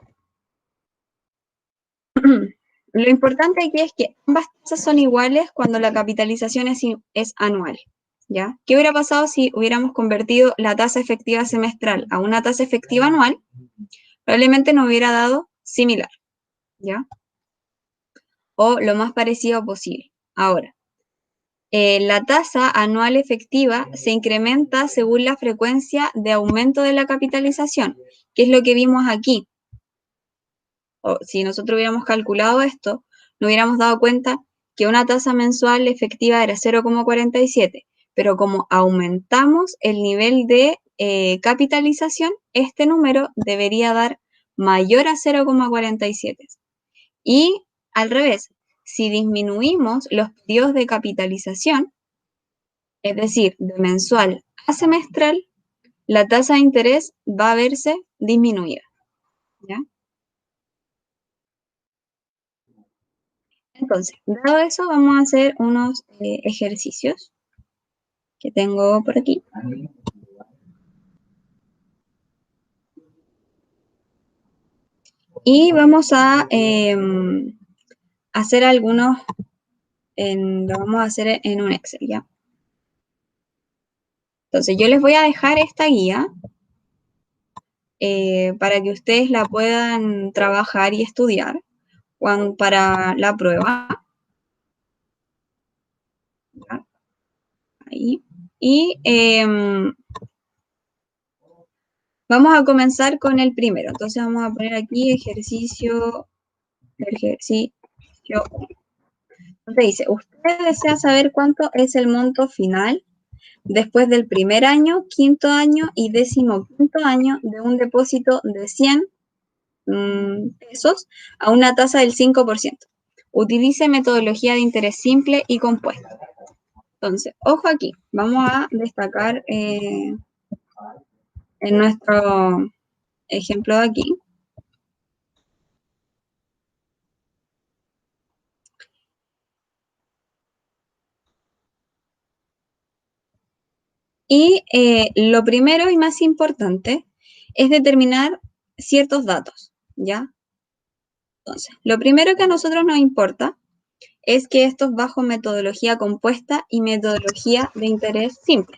lo importante aquí es que ambas tasas son iguales cuando la capitalización es anual, ¿ya? ¿Qué hubiera pasado si hubiéramos convertido la tasa efectiva semestral a una tasa efectiva anual? Probablemente nos hubiera dado similar, ¿ya? O lo más parecido posible. Ahora, la tasa anual efectiva se incrementa según la frecuencia de aumento de la capitalización, que es lo que vimos aquí. O si nosotros hubiéramos calculado esto, nos hubiéramos dado cuenta que una tasa mensual efectiva era 0,47, pero como aumentamos el nivel de capitalización, este número debería dar mayor a 0,47. Y al revés, si disminuimos los periodos de capitalización, es decir, de mensual a semestral, la tasa de interés va a verse disminuida, ¿ya? Entonces, dado eso, vamos a hacer unos ejercicios que tengo por aquí. Y vamos a hacer algunos, lo vamos a hacer en un Excel, ¿ya? Entonces, yo les voy a dejar esta guía para que ustedes la puedan trabajar y estudiar para la prueba. ¿Ya? Ahí. Y vamos a comenzar con el primero. Entonces vamos a poner aquí ejercicio 1. Entonces dice, usted desea saber cuánto es el monto final después del primer año, quinto año y 15º año de un depósito de 100 pesos a una tasa del 5%. Utilice metodología de interés simple y compuesta. Entonces, ojo aquí, vamos a destacar en nuestro ejemplo de aquí. Y lo primero y más importante es determinar ciertos datos, ¿ya? Entonces, lo primero que a nosotros nos importa es que esto es bajo metodología compuesta y metodología de interés simple.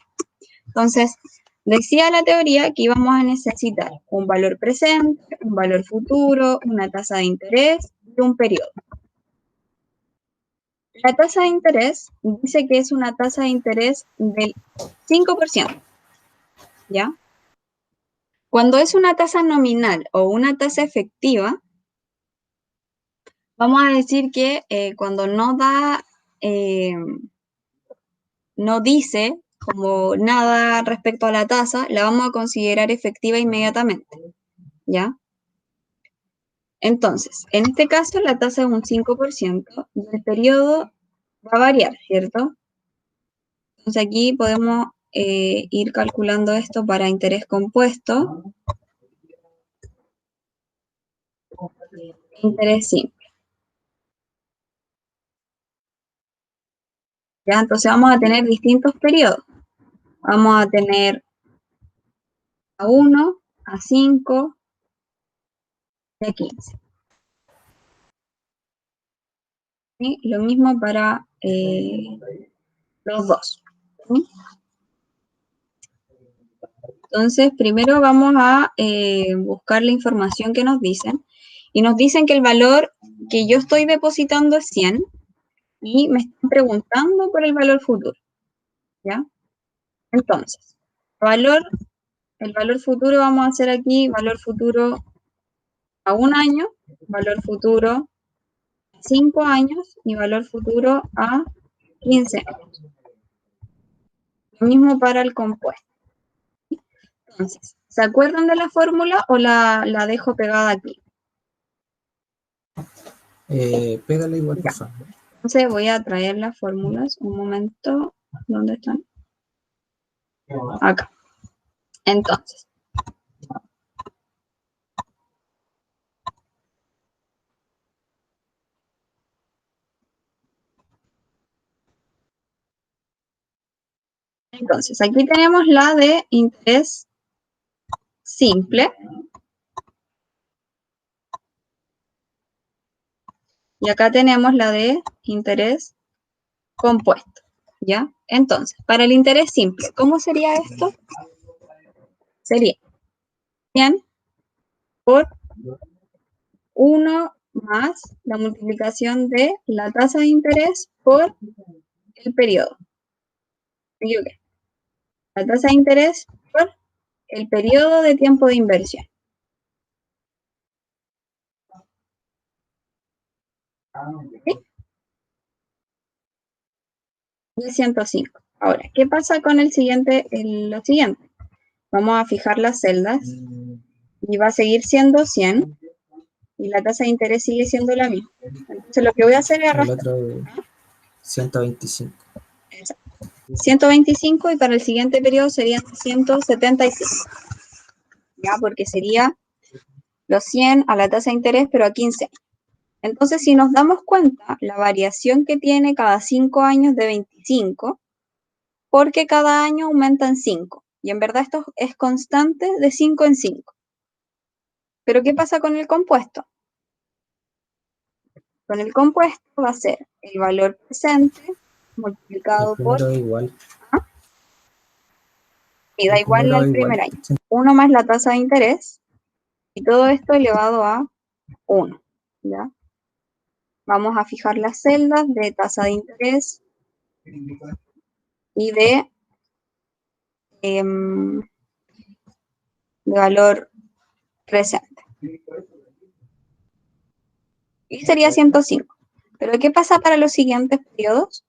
Entonces, decía la teoría que íbamos a necesitar un valor presente, un valor futuro, una tasa de interés y un periodo. La tasa de interés dice que es una tasa de interés del 5%, ¿ya? Cuando es una tasa nominal o una tasa efectiva, vamos a decir que cuando no dice como nada respecto a la tasa, la vamos a considerar efectiva inmediatamente, ¿ya? Entonces, en este caso la tasa es un 5% y el periodo va a variar, ¿cierto? Entonces aquí podemos ir calculando esto para interés compuesto, interés simple. ¿Ya? Entonces vamos a tener distintos periodos. Vamos a tener a 1, a 5 y a 15. ¿Sí? Lo mismo para los dos. ¿Sí? Entonces, primero vamos a buscar la información que nos dicen. Y nos dicen que el valor que yo estoy depositando es 100 y me están preguntando por el valor futuro. ¿Ya? Entonces, el valor futuro vamos a hacer aquí, valor futuro a 1 año, valor futuro a 5 años y valor futuro a 15 años. Lo mismo para el compuesto. Entonces, ¿se acuerdan de la fórmula o la dejo pegada aquí? Pégale igual, por favor. Entonces voy a traer las fórmulas. Un momento. ¿Dónde están? Acá. Entonces. Entonces, aquí tenemos la de interés simple. Y acá tenemos la de interés compuesto. ¿Ya? Entonces, para el interés simple, ¿cómo sería esto? Sería 100 por 1 más la multiplicación de la tasa de interés por el periodo. ¿Me equivoqué? La tasa de interés por el periodo de tiempo de inversión. ¿Sí? Y 105. Ahora, ¿qué pasa con el siguiente? Lo siguiente. Vamos a fijar las celdas y va a seguir siendo 100 y la tasa de interés sigue siendo la misma. Entonces lo que voy a hacer es El arrastrar. otro es 125. 125 y para el siguiente periodo serían 175. ¿Ya? Porque sería los 100 a la tasa de interés, pero a 15 años. Entonces, si nos damos cuenta, la variación que tiene cada 5 años de 25, porque cada año aumenta en 5. Y en verdad esto es constante de 5 en 5. Pero ¿qué pasa con el compuesto? Con el compuesto va a ser el valor presente multiplicado El por... primero es igual. Y da El igual primero al es primer igual. año. 1 más la tasa de interés y todo esto elevado a 1. ¿Ya? Vamos a fijar las celdas de tasa de interés y de valor presente. Y sería 105. Pero ¿qué pasa para los siguientes periodos?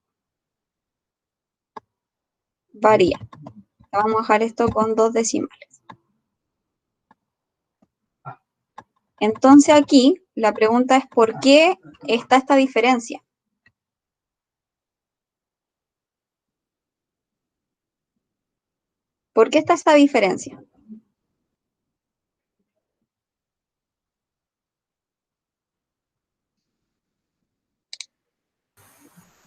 Varía. Vamos a dejar esto con 2 decimales. Entonces aquí la pregunta es ¿por qué está esta diferencia? ¿Por qué está esta diferencia?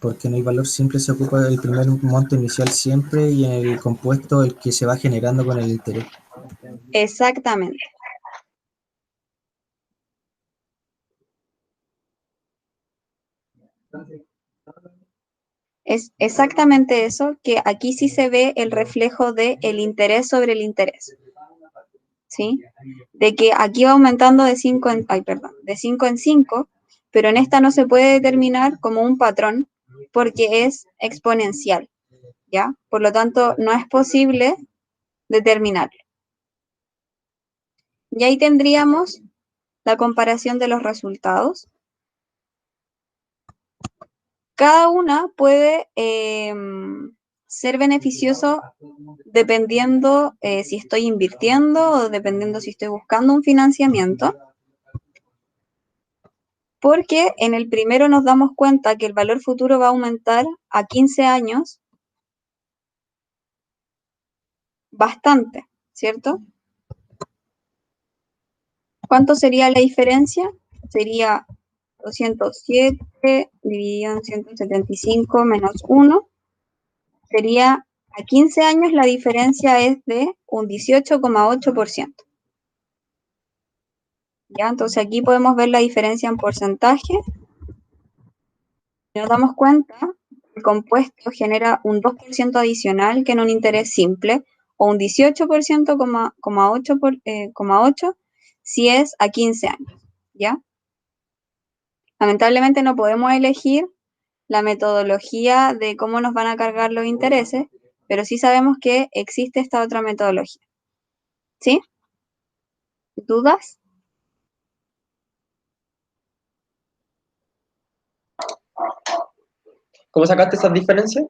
Porque en el valor simple se ocupa el primer monto inicial siempre y en el compuesto el que se va generando con el interés. Exactamente. Es exactamente eso, que aquí sí se ve el reflejo del interés sobre el interés. ¿Sí? De que aquí va aumentando de 5 en 5, pero en esta no se puede determinar como un patrón porque es exponencial, ¿ya? Por lo tanto, no es posible determinarlo. Y ahí tendríamos la comparación de los resultados. Cada una puede ser beneficioso dependiendo si estoy invirtiendo o dependiendo si estoy buscando un financiamiento. Porque en el primero nos damos cuenta que el valor futuro va a aumentar a 15 años bastante, ¿cierto? ¿Cuánto sería la diferencia? Sería 207 dividido en 175 menos 1. Sería a 15 años la diferencia es de un 18,8%. ¿Ya? Entonces aquí podemos ver la diferencia en porcentaje. Si nos damos cuenta, el compuesto genera un 2% adicional que en un interés simple, o un 18%, 8 si es a 15 años, ¿ya? Lamentablemente no podemos elegir la metodología de cómo nos van a cargar los intereses, pero sí sabemos que existe esta otra metodología. ¿Sí? ¿Dudas? ¿Cómo sacaste esas diferencias?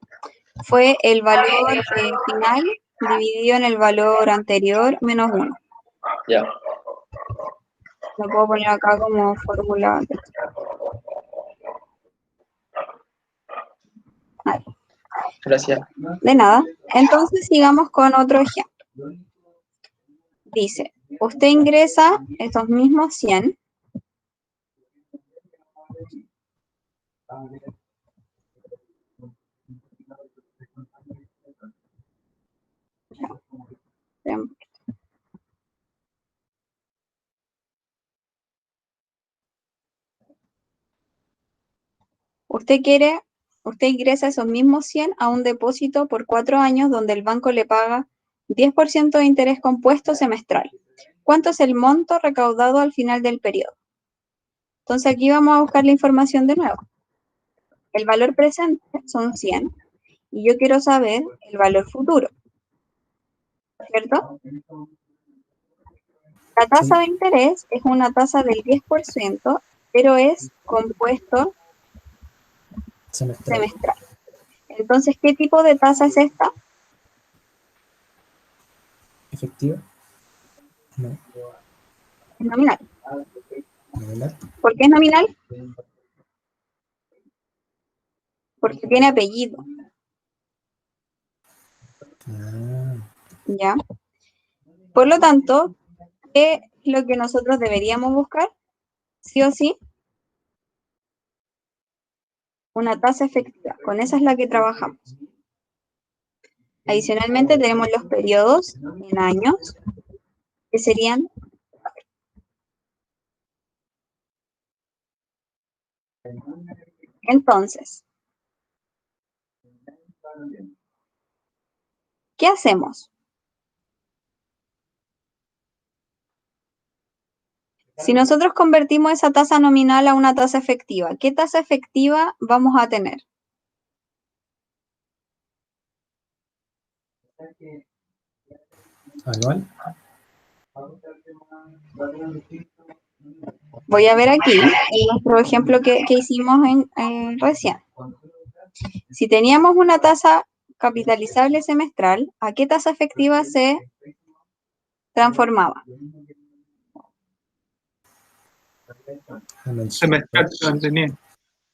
Fue el valor final dividido en el valor anterior menos 1. Ya. Lo puedo poner acá como fórmula. Vale. Gracias. De nada. Entonces sigamos con otro ejemplo. Dice, usted ingresa estos mismos 100. Usted ingresa esos mismos 100 a un depósito por 4 años donde el banco le paga 10% de interés compuesto semestral. ¿Cuánto es el monto recaudado al final del periodo? Entonces aquí vamos a buscar la información de nuevo. El valor presente son 100 y yo quiero saber el valor futuro, ¿cierto? La tasa de interés es una tasa del 10%, pero es compuesto semestral. Entonces, ¿qué tipo de tasa es esta? ¿Efectiva? No. Es nominal. ¿Nominal? ¿Por qué es nominal? Porque tiene apellido. ¿Ya? Por lo tanto, ¿qué es lo que nosotros deberíamos buscar? Sí o sí. Una tasa efectiva. Con esa es la que trabajamos. Adicionalmente tenemos los periodos en años, que serían entonces, ¿qué hacemos? Si nosotros convertimos esa tasa nominal a una tasa efectiva, ¿qué tasa efectiva vamos a tener? ¿Anual? Voy a ver aquí en nuestro ejemplo que hicimos recién. Si teníamos una tasa capitalizable semestral, ¿a qué tasa efectiva se transformaba?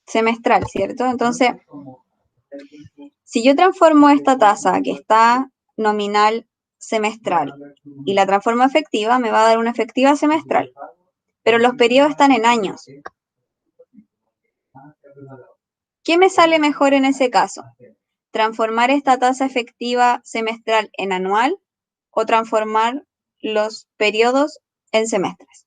Semestral, ¿cierto? Entonces, si yo transformo esta tasa que está nominal semestral y la transformo a efectiva, me va a dar una efectiva semestral. Pero los periodos están en años. ¿Qué me sale mejor en ese caso? ¿Transformar esta tasa efectiva semestral en anual o transformar los periodos en semestres?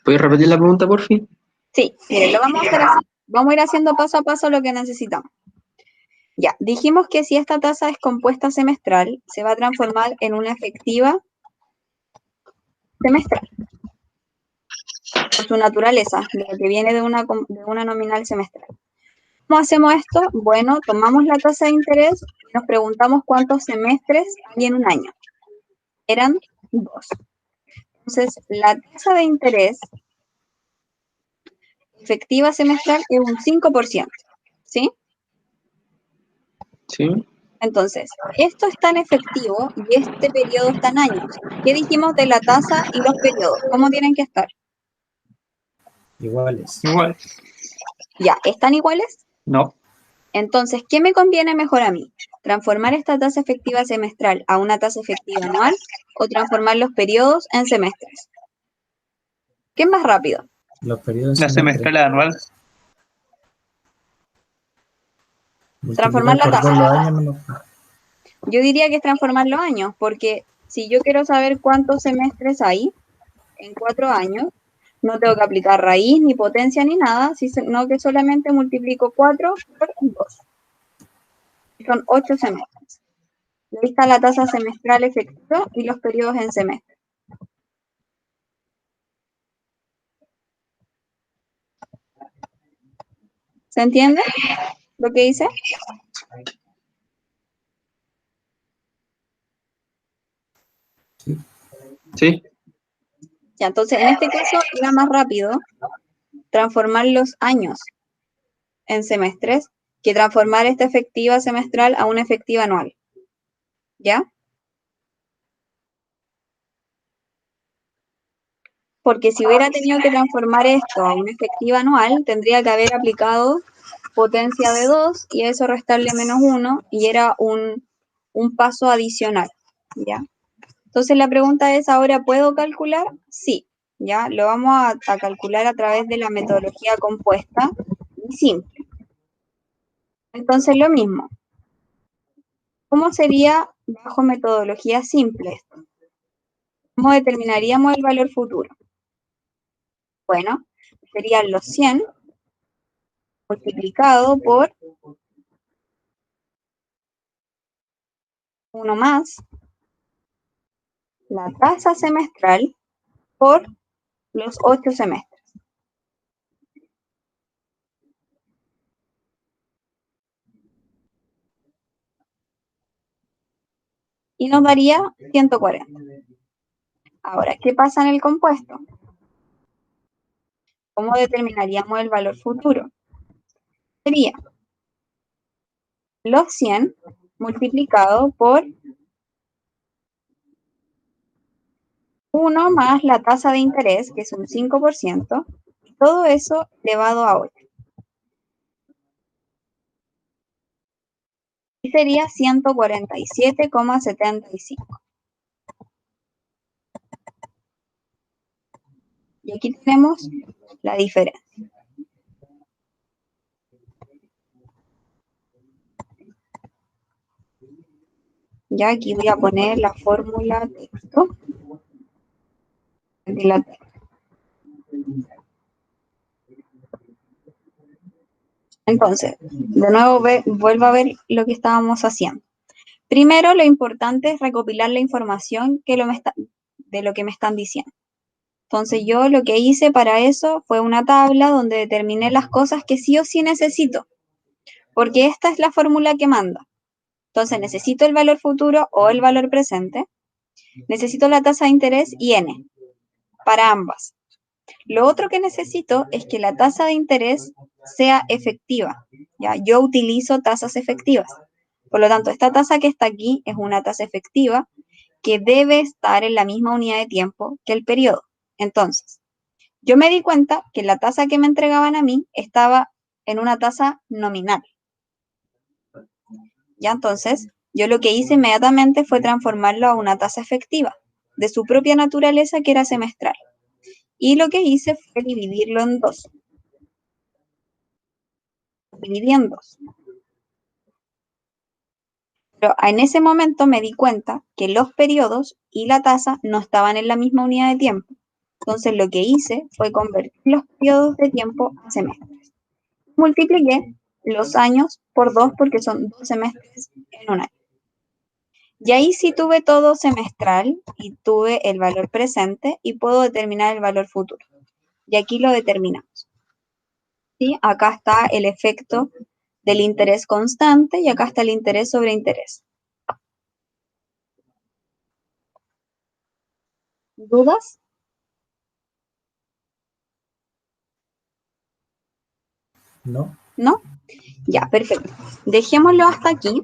¿Puedes repetir la pregunta, por fin? Sí, miren, lo vamos a hacer así. Vamos a ir haciendo paso a paso lo que necesitamos. Ya, dijimos que si esta tasa es compuesta semestral, se va a transformar en una efectiva semestral. Por su naturaleza, de lo que viene de una nominal semestral. ¿Cómo hacemos esto? Bueno, tomamos la tasa de interés y nos preguntamos cuántos semestres hay en un año. Eran 2. Entonces, la tasa de interés efectiva semestral es un 5%, ¿sí? Sí. Entonces, esto está en efectivo y este periodo está en años. ¿Qué dijimos de la tasa y los periodos? ¿Cómo tienen que estar? Iguales. Igual. Ya, ¿están iguales? No. Entonces, ¿qué me conviene mejor a mí? ¿Transformar esta tasa efectiva semestral a una tasa efectiva anual o transformar los periodos en semestres? ¿Qué es más rápido? Los periodos La semestres. semestral anual. Transformar Multiplicar la por tasa. 2 los años menos. Yo diría que es transformar los años, porque si yo quiero saber cuántos semestres hay en 4 años, no tengo que aplicar raíz, ni potencia, ni nada, sino que solamente multiplico 4 por 2. Son 8 semestres. Y ahí está la tasa semestral efectiva y los periodos en semestre. ¿Se entiende lo que dice? Sí. Ya, entonces, en este caso, era más rápido transformar los años en semestres que transformar esta efectiva semestral a una efectiva anual. ¿Ya? Porque si hubiera tenido que transformar esto a una efectiva anual, tendría que haber aplicado potencia de 2 y eso restarle menos 1 y era un paso adicional. ¿Ya? Entonces la pregunta es, ¿ahora puedo calcular? Sí. ¿Ya? Lo vamos a calcular a través de la metodología compuesta y simple. Entonces lo mismo. ¿Cómo sería bajo metodología simple esto? ¿Cómo determinaríamos el valor futuro? Bueno, serían los 100 multiplicado por 1 más la tasa semestral por los 8 semestres. Y nos daría 140. Ahora, ¿qué pasa en el compuesto? ¿Cómo determinaríamos el valor futuro? Sería los 100 multiplicado por 1 más la tasa de interés, que es un 5%, y todo eso elevado a 8. Y sería 147,75. Y aquí tenemos la diferencia. Ya aquí voy a poner la fórmula texto de la tabla. Entonces, de nuevo vuelvo a ver lo que estábamos haciendo. Primero, lo importante es recopilar la información de lo que me están diciendo. Entonces, yo lo que hice para eso fue una tabla donde determiné las cosas que sí o sí necesito, porque esta es la fórmula que manda. Entonces, necesito el valor futuro o el valor presente, necesito la tasa de interés y N, para ambas. Lo otro que necesito es que la tasa de interés sea efectiva. ¿Ya? Yo utilizo tasas efectivas. Por lo tanto, esta tasa que está aquí es una tasa efectiva que debe estar en la misma unidad de tiempo que el periodo. Entonces, yo me di cuenta que la tasa que me entregaban a mí estaba en una tasa nominal. ¿Ya? Entonces, yo lo que hice inmediatamente fue transformarlo a una tasa efectiva, de su propia naturaleza, que era semestral. Y lo que hice fue dividirlo en 2. Dividí en 2. Pero en ese momento me di cuenta que los periodos y la tasa no estaban en la misma unidad de tiempo. Entonces lo que hice fue convertir los periodos de tiempo a semestres. Multipliqué los años por 2 porque son 2 semestres en un año. Y ahí sí tuve todo semestral y tuve el valor presente y puedo determinar el valor futuro. Y aquí lo determinamos. ¿Sí? Acá está el efecto del interés constante y acá está el interés sobre interés. ¿Dudas? ¿No? ¿No? Ya, perfecto. Dejémoslo hasta aquí.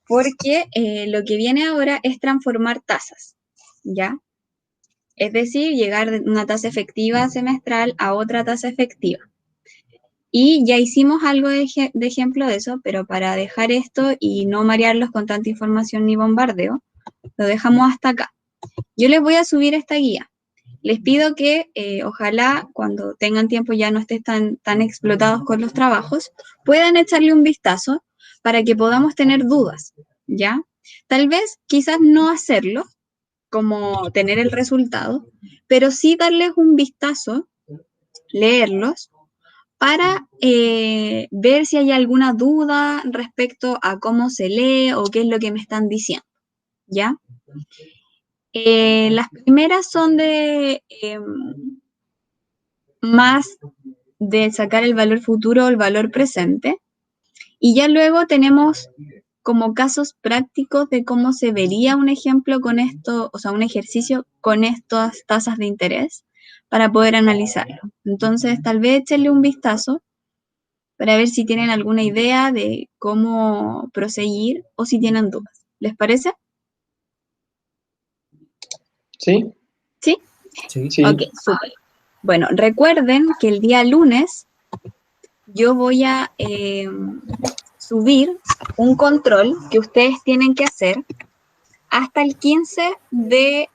Porque lo que viene ahora es transformar tasas, ¿ya? Es decir, llegar de una tasa efectiva semestral a otra tasa efectiva. Y ya hicimos algo de ejemplo de eso, pero para dejar esto y no marearlos con tanta información ni bombardeo, lo dejamos hasta acá. Yo les voy a subir esta guía. Les pido que ojalá cuando tengan tiempo, ya no estén tan explotados con los trabajos, puedan echarle un vistazo para que podamos tener dudas, ¿ya? Tal vez quizás no hacerlo, como tener el resultado, pero sí darles un vistazo, leerlos, para ver si hay alguna duda respecto a cómo se lee o qué es lo que me están diciendo, ¿ya? Las primeras son más de sacar el valor futuro o el valor presente, y ya luego tenemos como casos prácticos de cómo se vería un ejemplo con esto, o sea, un ejercicio con estas tasas de interés para poder analizarlo. Entonces, tal vez échenle un vistazo para ver si tienen alguna idea de cómo proseguir o si tienen dudas. ¿Les parece? ¿Sí? ¿Sí? Sí. Sí. Ok, súper. Bueno, recuerden que el día lunes yo voy a subir un control que ustedes tienen que hacer hasta el 15 de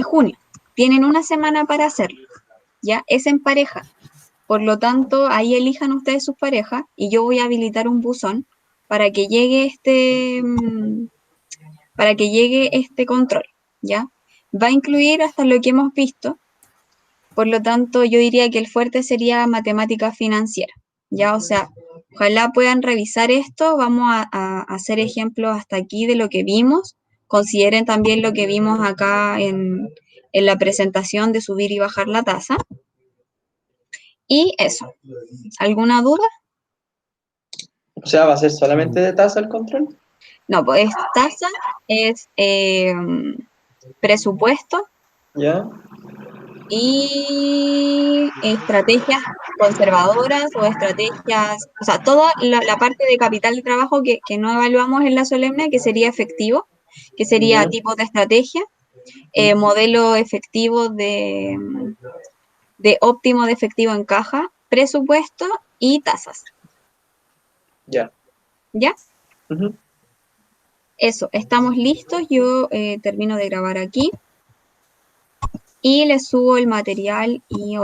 junio. Tienen una semana para hacerlo, ¿ya? Es en pareja. Por lo tanto, ahí elijan ustedes sus parejas y yo voy a habilitar un buzón para que llegue este control, ¿ya? Va a incluir hasta lo que hemos visto. Por lo tanto, yo diría que el fuerte sería matemática financiera, ¿ya? O sea, ojalá puedan revisar esto. Vamos a hacer ejemplos hasta aquí de lo que vimos. Consideren también lo que vimos acá en la presentación de subir y bajar la tasa. Y eso. ¿Alguna duda? O sea, ¿va a ser solamente de tasa el control? No, pues tasa, es presupuesto ¿Ya? y estrategias conservadoras o estrategias, o sea, toda la parte de capital de trabajo que no evaluamos en la solemne, que sería efectivo, que sería Ya. tipos de estrategia, modelo efectivo de óptimo de efectivo en caja, presupuesto y tasas. Ya. ¿Ya? Ujú. Eso, estamos listos. Yo termino de grabar aquí y les subo el material y